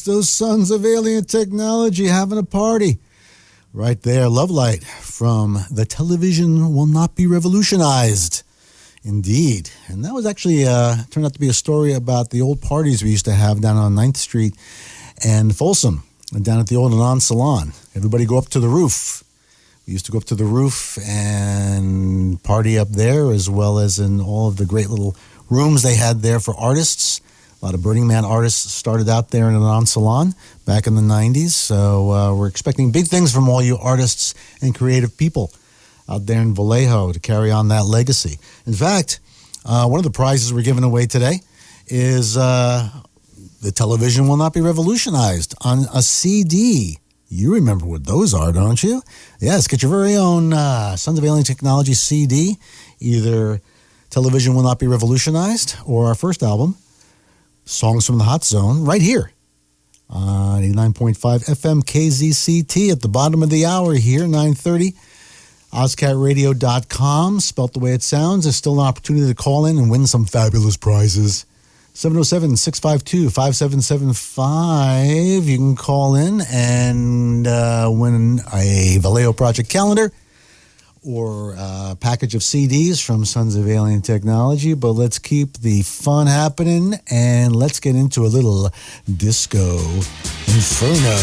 those sons of alien technology having a party. Right there, Love Light from The Television Will Not Be Revolutionized. Indeed. And that was actually turned out to be a story about the old parties we used to have down on 9th Street and Folsom, and down at the old Anon Salon. Everybody go up to the roof. We used to go up to the roof and party up there, as well as in all of the great little rooms they had there for artists. A lot of Burning Man artists started out there in Anon Salon back in the 90s. So we're expecting big things from all you artists and creative people out there in Vallejo to carry on that legacy. In fact, one of the prizes we're giving away today is The Television Will Not Be Revolutionized on a CD. You remember what those are, don't you? Yes, get your very own Sons of Alien Technology CD, either Television Will Not Be Revolutionized or our first album, Songs from the Hot Zone, right here on 89.5 FM KZCT at the bottom of the hour here, 9:30. OzCatRadio.com, spelt the way it sounds. There's still an opportunity to call in and win some fabulous prizes. 707-652-5775. You can call in and win a Vallejo Project calendar or a package of CDs from Sons of Alien Technology. But let's keep the fun happening and let's get into a little Disco Inferno.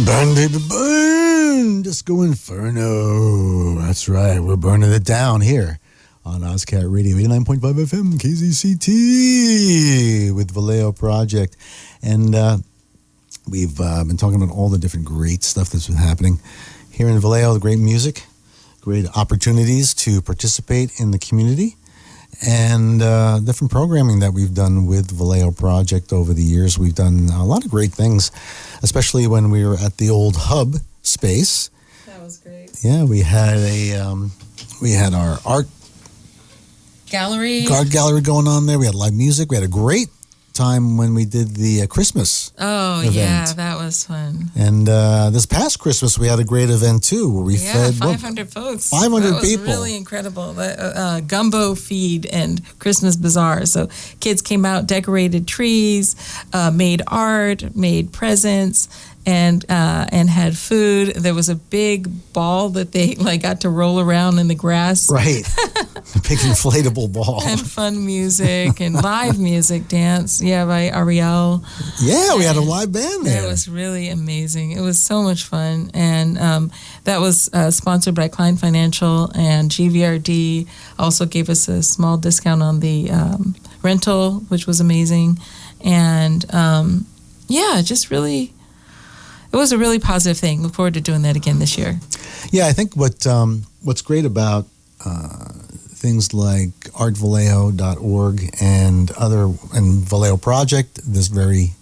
Burn, baby, burn. Disco Inferno. That's right. We're burning it down here on OzCat Radio 89.5 FM KZCT with Vallejo Project. And we've been talking about all the different great stuff that's been happening here in Vallejo, the great music, great opportunities to participate in the community, and different programming that we've done with Vallejo Project over the years. We've done a lot of great things, especially when we were at the old hub space. That was great. Yeah, we had our art Gallery. art gallery going on there. We had live music. We had a great time when we did the Christmas event. Yeah, that was fun. And this past Christmas, we had a great event too, where we fed 500 folks. 500 that was people. Really incredible. The gumbo feed and Christmas bazaar. So kids came out, decorated trees, made art, made presents, and had food. There was a big ball that they got to roll around in the grass. Right. A big inflatable ball. And fun music and live music, dance. Yeah, by Ariel. Yeah, we had a live band there. It was really amazing. It was so much fun. And that was sponsored by Klein Financial, and GVRD also gave us a small discount on the rental, which was amazing. And just really, it was a really positive thing. Look forward to doing that again this year. Yeah, I think what's great about things like artvallejo.org and Vallejo Project, this very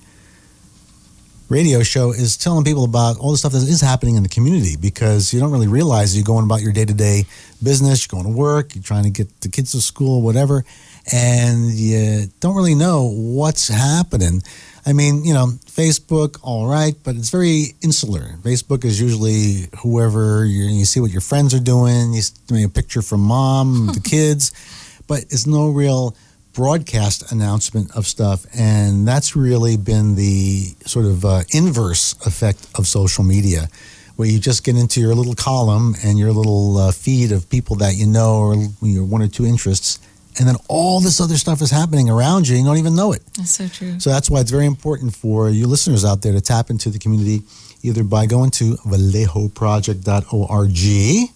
radio show, is telling people about all the stuff that is happening in the community, because you don't really realize you're going about your day-to-day business, you're going to work, you're trying to get the kids to school, whatever, and you don't really know what's happening. I mean, Facebook, all right, but it's very insular. Facebook is usually whoever you see what your friends are doing. You see a picture from mom, the kids, but it's no real broadcast announcement of stuff. And that's really been the sort of inverse effect of social media, where you just get into your little column and your little feed of people that you know, or your one or two interests. And then all this other stuff is happening around you. You don't even know it. That's so true. So that's why it's very important for you listeners out there to tap into the community, either by going to vallejoproject.org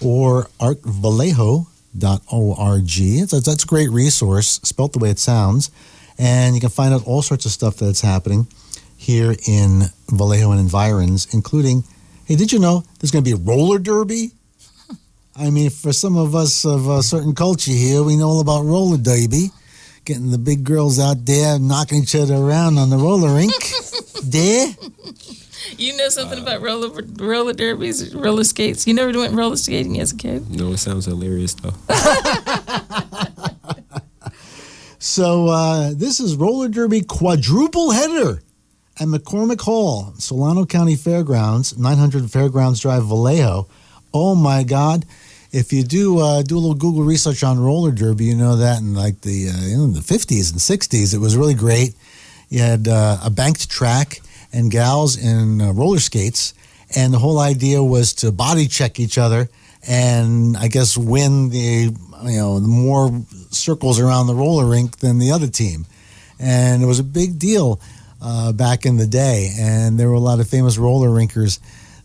or artvallejo.org. That's a great resource, spelt the way it sounds. And you can find out all sorts of stuff that's happening here in Vallejo and environs, including, hey, did you know there's going to be a roller derby? I mean, for some of us of a certain culture here, we know all about roller derby, getting the big girls out there knocking each other around on the roller rink. There. You know something about roller derbies, roller skates? You never went roller skating as a kid? No, it sounds hilarious though. So this is roller derby quadruple header at McCormick Hall, Solano County Fairgrounds, 900 Fairgrounds Drive, Vallejo. Oh my God. If you do a little Google research on roller derby, you know that in like the 50s and 60s, it was really great. You had a banked track and gals in roller skates, and the whole idea was to body check each other and I guess win the more circles around the roller rink than the other team. And it was a big deal back in the day, and there were a lot of famous roller rinkers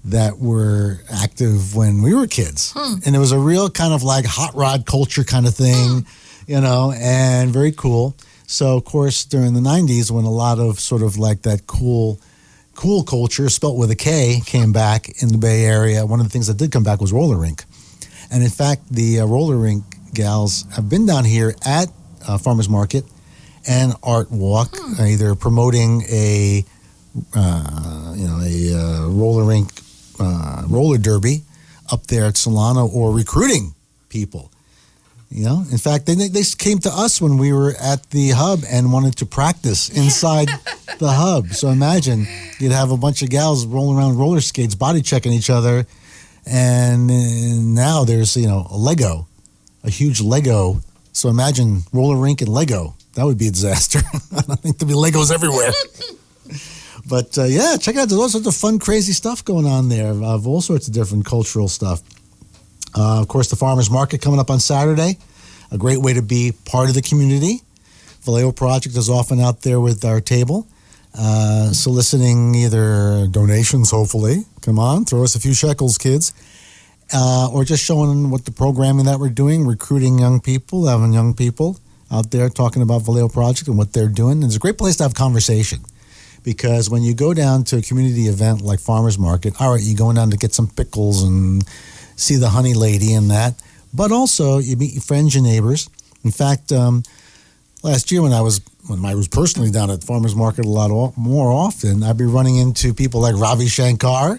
that were active when we were kids. And it was a real kind of like hot rod culture kind of thing, and very cool. So, of course, during the 90s, when a lot of sort of like that cool culture, spelt with a K, came back in the Bay Area, one of the things that did come back was roller rink. And in fact, the roller rink gals have been down here at Farmers Market and Art Walk, either promoting a roller rink roller derby up there at Solano, or recruiting people. In fact, they came to us when we were at the hub and wanted to practice inside the hub. So imagine you'd have a bunch of gals rolling around roller skates, body checking each other, and now there's a huge Lego. So imagine roller rink and Lego. That would be a disaster. I think there'd be Legos everywhere. But check it out. There's all sorts of fun, crazy stuff going on there of all sorts of different cultural stuff. Of course, the Farmers Market coming up on Saturday. A great way to be part of the community. Vallejo Project is often out there with our table. soliciting either donations, hopefully. Come on, throw us a few shekels, kids. Or just showing what the programming that we're doing, recruiting young people, having young people out there talking about Vallejo Project and what they're doing. And it's a great place to have conversation. Because when you go down to a community event like Farmers Market, all right, you're going down to get some pickles and see the honey lady and that. But also, you meet your friends, your neighbors. In fact, last year when I was personally down at Farmers Market a lot more often, I'd be running into people like Ravi Shankar,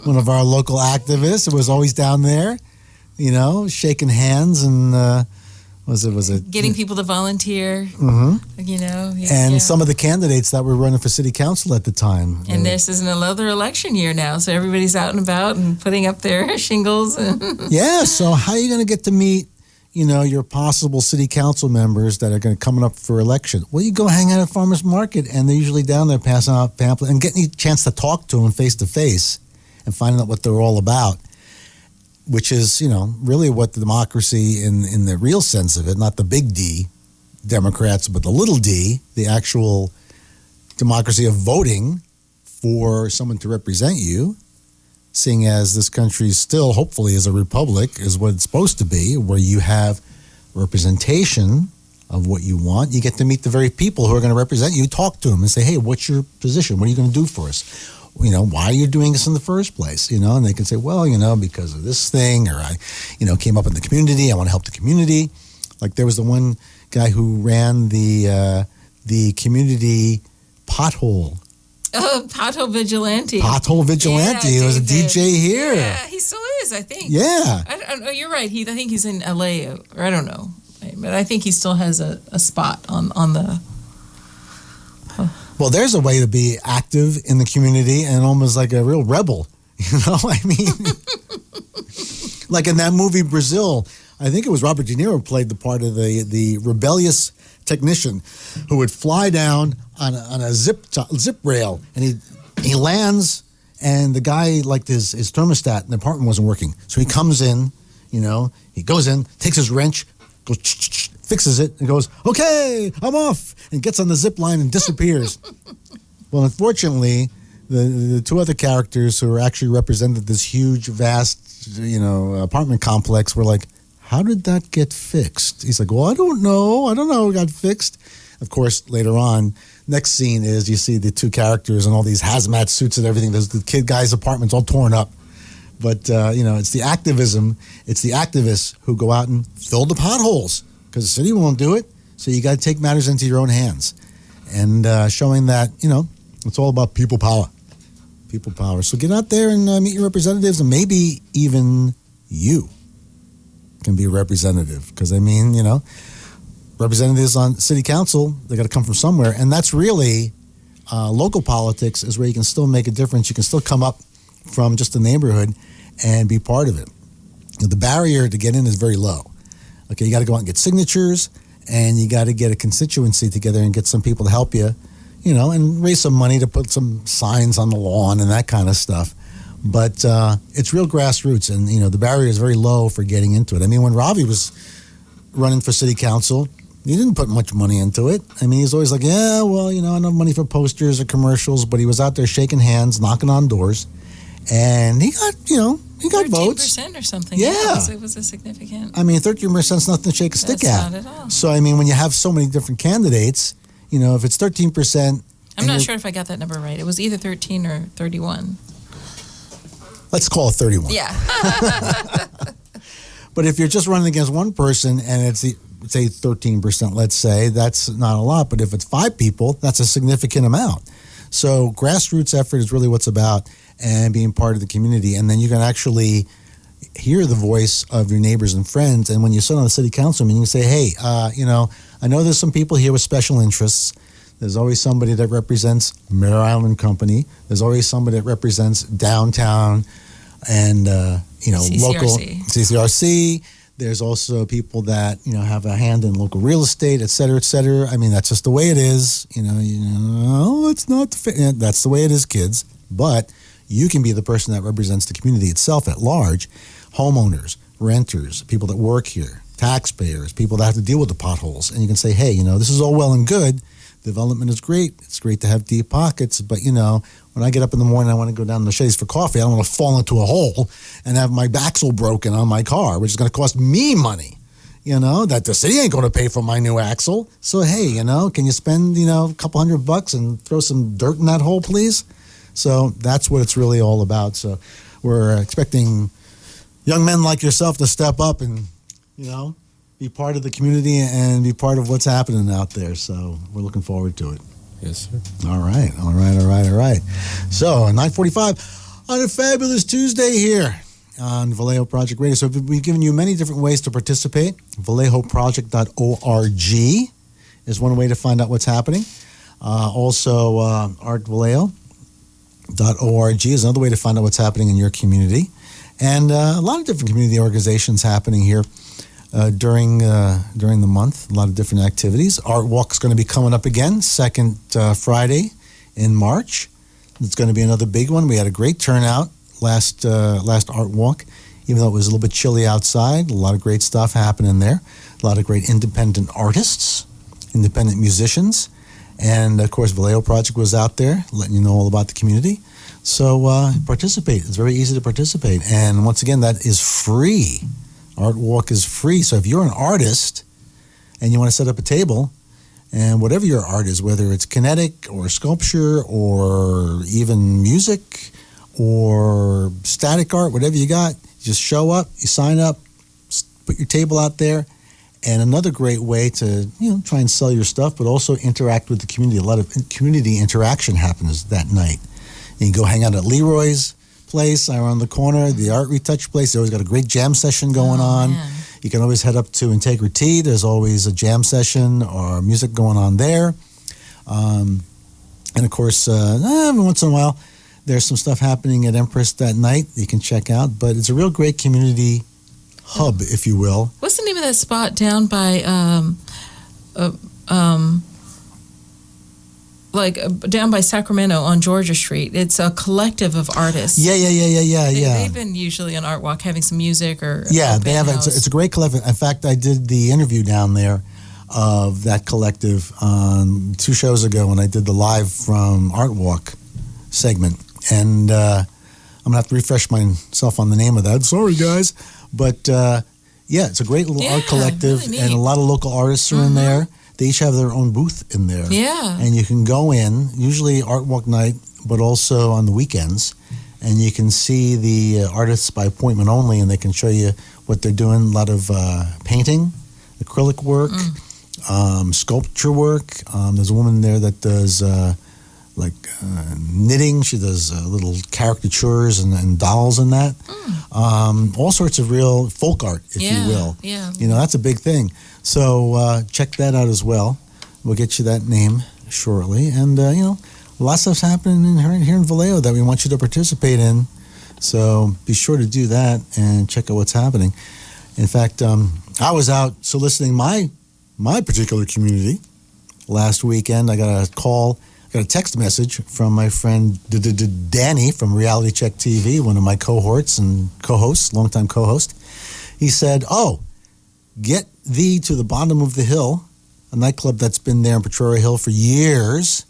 one of our local activists. It was always down there, shaking hands and was it getting people to volunteer? Mm-hmm. And some of the candidates that were running for city council at the time. And this is another election year now, so everybody's out and about and putting up their shingles. Yeah. So how are you going to get to meet? Your possible city council members that are going to come up for election. Well, you go hang out at Farmers Market, and they're usually down there passing out pamphlets and getting a chance to talk to them face to face and finding out what they're all about, which is, really what the democracy in the real sense of it, not the big D Democrats, but the little d, the actual democracy of voting for someone to represent you. Seeing as this country still, hopefully, is a republic, is what it's supposed to be, where you have representation of what you want. You get to meet the very people who are going to represent you, talk to them and say, hey, what's your position? What are you going to do for us? Why are you doing this in the first place? And they can say, well, because of this thing, or I, came up in the community. I want to help the community. Like there was the one guy who ran the community pothole. Oh, Pothole Vigilante. Pothole Vigilante. Yeah, he was a DJ here. Yeah, he still is, I think. Yeah. You're right. I think he's in LA, or I don't know. But I think he still has a spot on the... Well, there's a way to be active in the community and almost like a real rebel. Like in that movie Brazil, I think it was Robert De Niro played the part of the rebellious technician who would fly down on a zip rail, and he lands, and the guy, like his thermostat in the apartment wasn't working, so he comes in, he goes in, takes his wrench, goes fixes it, and goes, okay, I'm off, and gets on the zip line and disappears. Well, unfortunately, the two other characters who actually represented this huge, vast, apartment complex were like, how did that get fixed? He's like, well, I don't know how it got fixed. Of course, later on, next scene is you see the two characters in all these hazmat suits and everything. There's the kid guy's apartment's all torn up. But, it's the activism. It's the activists who go out and fill the potholes because the city won't do it. So you got to take matters into your own hands. And showing that, it's all about people power. People power. So get out there and meet your representatives, and maybe even you can be a representative. Because, representatives on city council, they got to come from somewhere. And that's really local politics is where you can still make a difference. You can still come up from just a neighborhood and be part of it. The barrier to get in is very low. Okay, you got to go out and get signatures, and you got to get a constituency together and get some people to help you, and raise some money to put some signs on the lawn and that kind of stuff. But it's real grassroots, and, the barrier is very low for getting into it. When Ravi was running for city council, he didn't put much money into it. He's always like, yeah, well, enough money for posters or commercials, but he was out there shaking hands, knocking on doors, and he got, he got votes. 13% or something. Yeah. It was a significant. 13% is nothing to shake a stick at. That's not at all. So, when you have so many different candidates, if it's 13%. I'm not sure if I got that number right. It was either 13 or 31. Let's call it 31. Yeah. But if you're just running against one person and it's, say, 13%, let's say, that's not a lot. But if it's 5 people, that's a significant amount. So grassroots effort is really what's about, and being part of the community. And then you can actually hear the voice of your neighbors and friends. And when you sit on the city council meeting, you can say, hey, I know there's some people here with special interests. There's always somebody that represents Mare Island Company. There's always somebody that represents downtown and, CCRC. local CCRC. There's also people that, have a hand in local real estate, et cetera, et cetera. That's just the way it is. It's not, that's the way it is, kids. But you can be the person that represents the community itself at large. Homeowners, renters, people that work here, taxpayers, people that have to deal with the potholes. And you can say, hey, this is all well and good, Development is great. It's great to have deep pockets, but when I get up in the morning, I want to go down to the Shades for coffee. I don't want to fall into a hole and have my axle broken on my car, which is going to cost me money. That the city ain't going to pay for my new axle. So, hey, can you spend, a couple $100 and throw some dirt in that hole, please? So that's what it's really all about. So we're expecting young men like yourself to step up and, be part of the community and be part of what's happening out there. So we're looking forward to it. Yes, sir. All right. So 9:45 on a fabulous Tuesday here on Vallejo Project Radio. So we've given you many different ways to participate. VallejoProject.org is one way to find out what's happening. Also, ArtVallejo.org is another way to find out what's happening in your community. And a lot of different community organizations happening here during the month. A lot of different activities. Art Walk is going to be coming up again, second Friday in March. It's going to be another big one. We had a great turnout last Art Walk, even though it was a little bit chilly outside. A lot of great stuff happening there. A lot of great independent artists, independent musicians, and of course Vallejo Project was out there letting you know all about the community. So participate. It's very easy to participate, and once again, that is free. Art Walk is free. So if you're an artist and you want to set up a table, and whatever your art is, whether it's kinetic or sculpture or even music or static art, whatever you got, you just show up, you sign up, put your table out there. And another great way to try and sell your stuff, but also interact with the community. A lot of community interaction happens that night. You can go hang out at Leroy's place around the corner, the Art Retouch place. They always got a great jam session going on. Man. You can always head up to Integrity. There's always a jam session or music going on there. And of course, every once in a while, there's some stuff happening at Empress that night you can check out. But it's a real great community hub, if you will. What's the name of that spot down by, down by Sacramento on Georgia Street? It's a collective of artists. Yeah. They've been usually on Art Walk having some music or they have. It's a great collective. In fact, I did the interview down there of that collective 2 shows ago when I did the live from Art Walk segment, and I'm gonna have to refresh myself on the name of that. Sorry, guys, but it's a great little art collective, really, and a lot of local artists are in there. They each have their own booth in there. Yeah. And you can go in, usually Art Walk night, but also on the weekends, and you can see the artists by appointment only, and they can show you what they're doing. A lot of painting, acrylic work, sculpture work. There's a woman there that does knitting. She does little caricatures and dolls and that. All sorts of real folk art, if you will. Yeah. That's a big thing. So check that out as well. We'll get you that name shortly. And, lots of stuff's happening here in Vallejo that we want you to participate in. So be sure to do that and check out what's happening. In fact, I was out soliciting my particular community last weekend. I got a text message from my friend Danny from Reality Check TV, one of my cohorts and co-hosts, longtime co-host. He said, get thee to the Bottom of the Hill, a nightclub that's been there in Petroria Hill for years,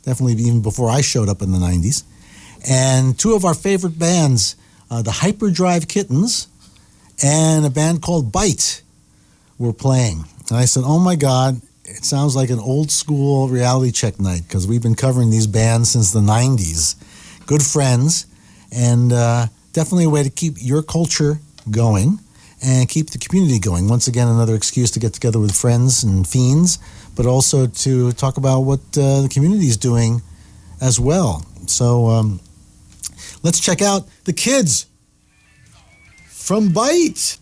definitely even before I showed up in the 90s. And 2 of our favorite bands, the Hyperdrive Kittens and a band called Bite, were playing. And I said, oh my God, it sounds like an old school Reality Check night, because we've been covering these bands since the 90s. Good friends, and definitely a way to keep your culture going and keep the community going. Once again, another excuse to get together with friends and fiends, but also to talk about what the community is doing as well. So let's check out the kids from Bite.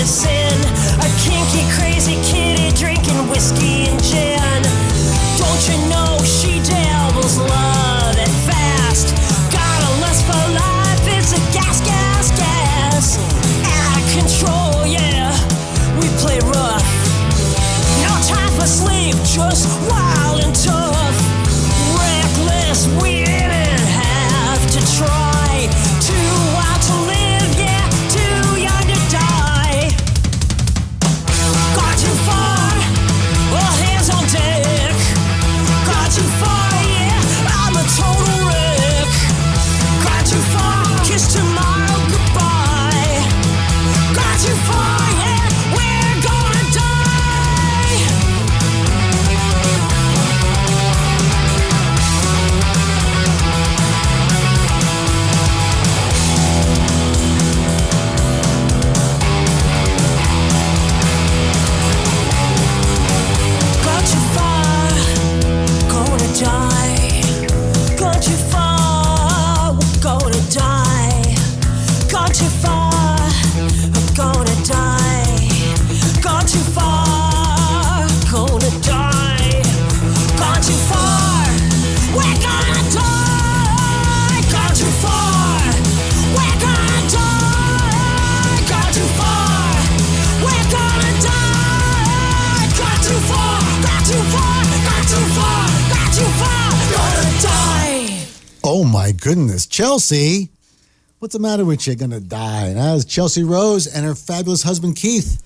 to sin. A kinky, crazy kitty drinking whiskey and gin. Don't you know she devils love it fast? Got a lust for life, it's a gas, gas, gas. Out of control, yeah, we play rough. No time for sleep, just wild and tough. Reckless, we didn't have to try. Too wild to live, yeah, too young to die. Got too far, all hands on deck. Got too far, yeah, I'm a total wreck. Got too far, kiss tomorrow goodbye. Got too far, yeah, we're gonna die. Got too far, gonna die. Gone too far, we're gonna die. Gone too far, we're gonna die. Gone too far, gonna die. Gone too far, we're gonna die. Gone too far, we're gonna die. Gone too far, we're gonna die. Gone too far, got too far, got too far, got too far, gonna die. Oh my goodness, Chelsea. What's the matter with you? Gonna die. And that was Chelsea Rose and her fabulous husband Keith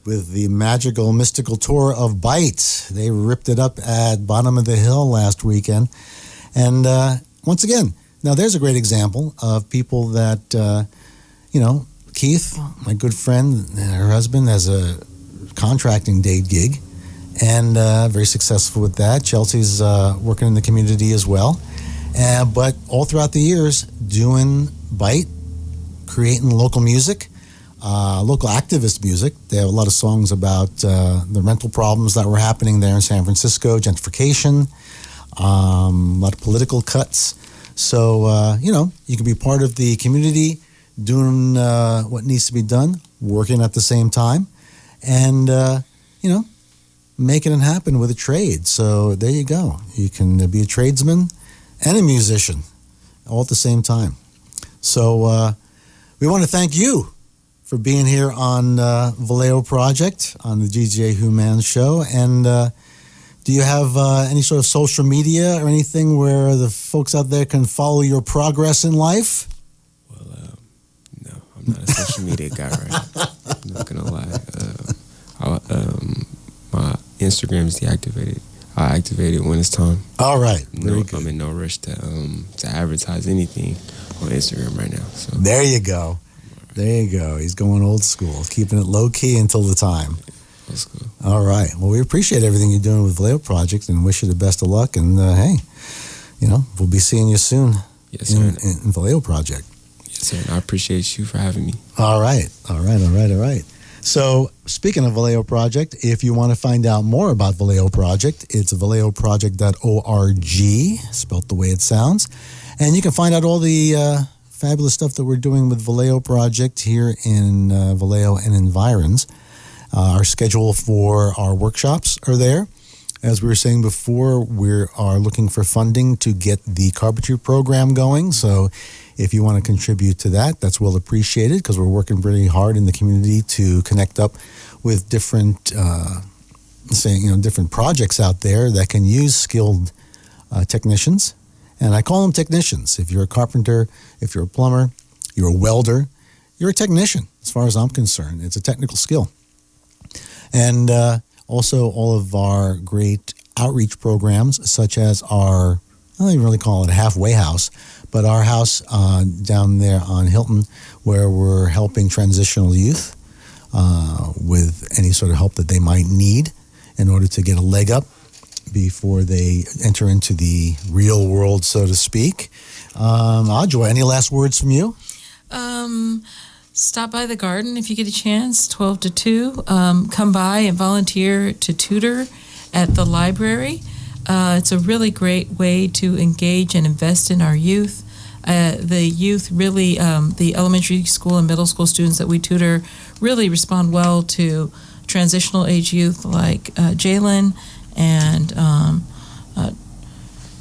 with the magical, mystical tour of Bite. They ripped it up at Bottom of the Hill last weekend. And once again, now there's a great example of people that, Keith, my good friend, her husband, has a contracting day gig and very successful with that. Chelsea's working in the community as well. But all throughout the years, doing Bite, creating local music, local activist music. They have a lot of songs about the rental problems that were happening there in San Francisco, gentrification, a lot of political cuts. So, you can be part of the community, doing what needs to be done, working at the same time, and, making it happen with a trade. So there you go. You can be a tradesman and a musician all at the same time. So we want to thank you for being here on Vallejo Project on the GJ Human Show. And do you have any sort of social media or anything where the folks out there can follow your progress in life? Well, no, I'm not a social media guy, right? I'm not gonna lie. My Instagram is deactivated. I activate it when it's time. All right. I'm in no rush to advertise anything on Instagram right now. So there you go. There you go. He's going old school, keeping it low key until the time. That's cool. All right. Well, we appreciate everything you're doing with Vallejo Project and wish you the best of luck. And hey, we'll be seeing you soon. Yes, sir. In Vallejo Project. Yes, sir. And I appreciate you for having me. All right. So, speaking of Vallejo Project, if you want to find out more about Vallejo Project, it's vallejoproject.org, spelt the way it sounds. And you can find out all the fabulous stuff that we're doing with Vallejo Project here in Vallejo and environs. Our schedule for our workshops are there. As we were saying before, we are looking for funding to get the carpentry program going. So if you want to contribute to that, that's well appreciated because we're working really hard in the community to connect up with different, different projects out there that can use skilled technicians. And I call them technicians. If you're a carpenter, if you're a plumber, you're a welder, you're a technician, as far as I'm concerned. It's a technical skill. And also all of our great outreach programs, such as our, I don't even really call it a halfway house, but our house down there on Hilton, where we're helping transitional youth with any sort of help that they might need in order to get a leg up before they enter into the real world, so to speak. Audrey, any last words from you? Stop by the garden if you get a chance, 12 to 2. Come by and volunteer to tutor at the library. It's a really great way to engage and invest in our youth. The youth really, the elementary school and middle school students that we tutor really respond well to transitional age youth like Jalen and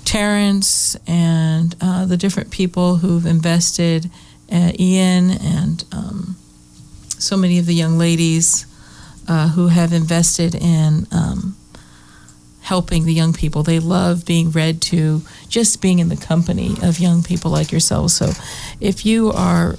Terrence and the different people who've invested, Ian and so many of the young ladies who have invested in helping the young people. They love being read to, just being in the company of young people like yourselves. So if you are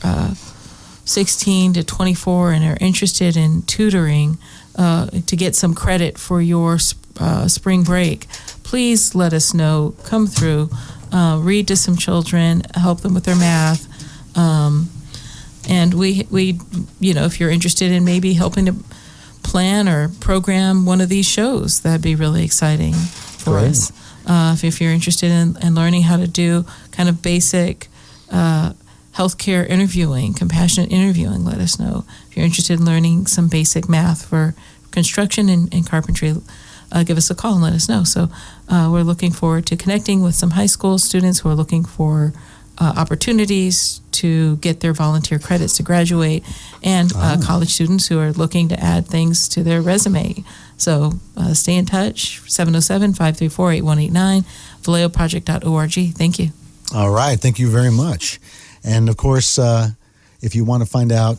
16 to 24 and are interested in tutoring to get some credit for your spring break, please let us know. Come through, read to some children, help them with their math. And we, if you're interested in maybe helping to plan or program one of these shows, that'd be really exciting for us. If you're interested in learning how to do kind of basic healthcare interviewing, compassionate interviewing, let us know. If you're interested in learning some basic math for construction and carpentry, give us a call and let us know. So we're looking forward to connecting with some high school students who are looking for opportunities to get their volunteer credits to graduate, and college students who are looking to add things to their resume. So stay in touch, 707-534-8189, vallejoproject.org. Thank you. All right. Thank you very much. And of course, if you want to find out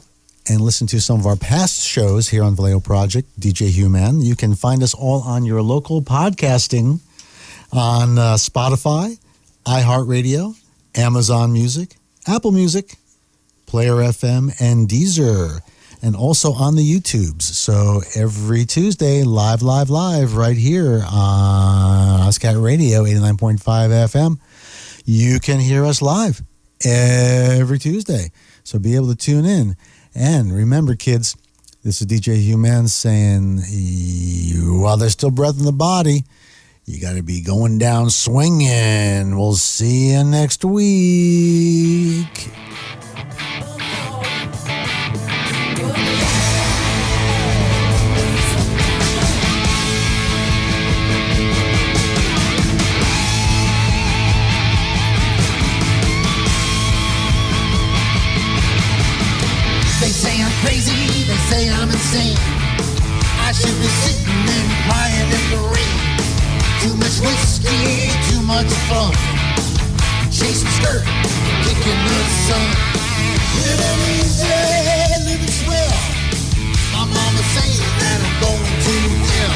and listen to some of our past shows here on Vallejo Project, DJ Human, you can find us all on your local podcasting on Spotify, iHeartRadio, Amazon Music, Apple Music, Player FM, and Deezer, and also on the YouTubes. So every Tuesday, live right here on OzCat Radio, 89.5 FM. You can hear us live every Tuesday. So be able to tune in. And remember, kids, this is DJ Human saying, while there's still breath in the body, you got to be going down swinging. We'll see you next week. They say I'm crazy, they say I'm insane. I should be sitting and crying in the rain. Too much whiskey, too much fun. Chasing skirt, kicking the sun. Living easy, living swell. My mama saying that I'm going to hell.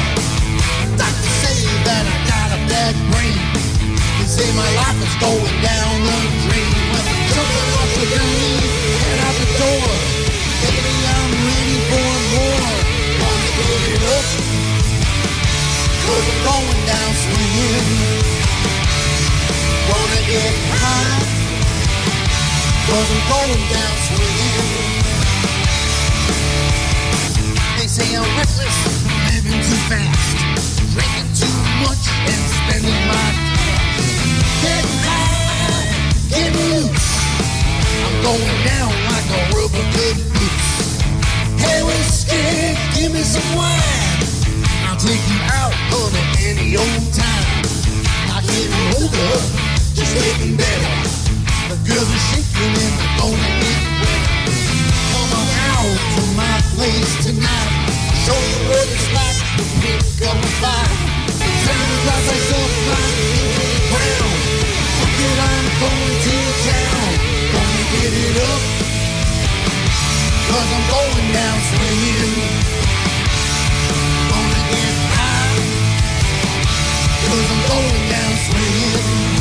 Doctor say that I got a bad brain. They say my life is going down the drain. When I'm jumping off the gurney, head out the door. Baby, I'm ready for more. Wanna get it up? Cause I'm going down swinging. Wanna get high? Cause I'm going down swinging. They say I'm reckless, living too fast, drinking too much and spending my cash. Getting high, getting loose. I'm going down like a rubber good goose. Hey, whiskey, give me some wine. I'll take you out on any old time. Not getting older, just getting better. The girls are shaking and they're gonna get wet. Come on out to my place tonight. Show you what it's like to pick up a fight. Turn across myself right into the ground. Forget I'm going to town. Gonna get it up. Cause I'm going down swinging. Gonna get high. Cause I'm going down swinging.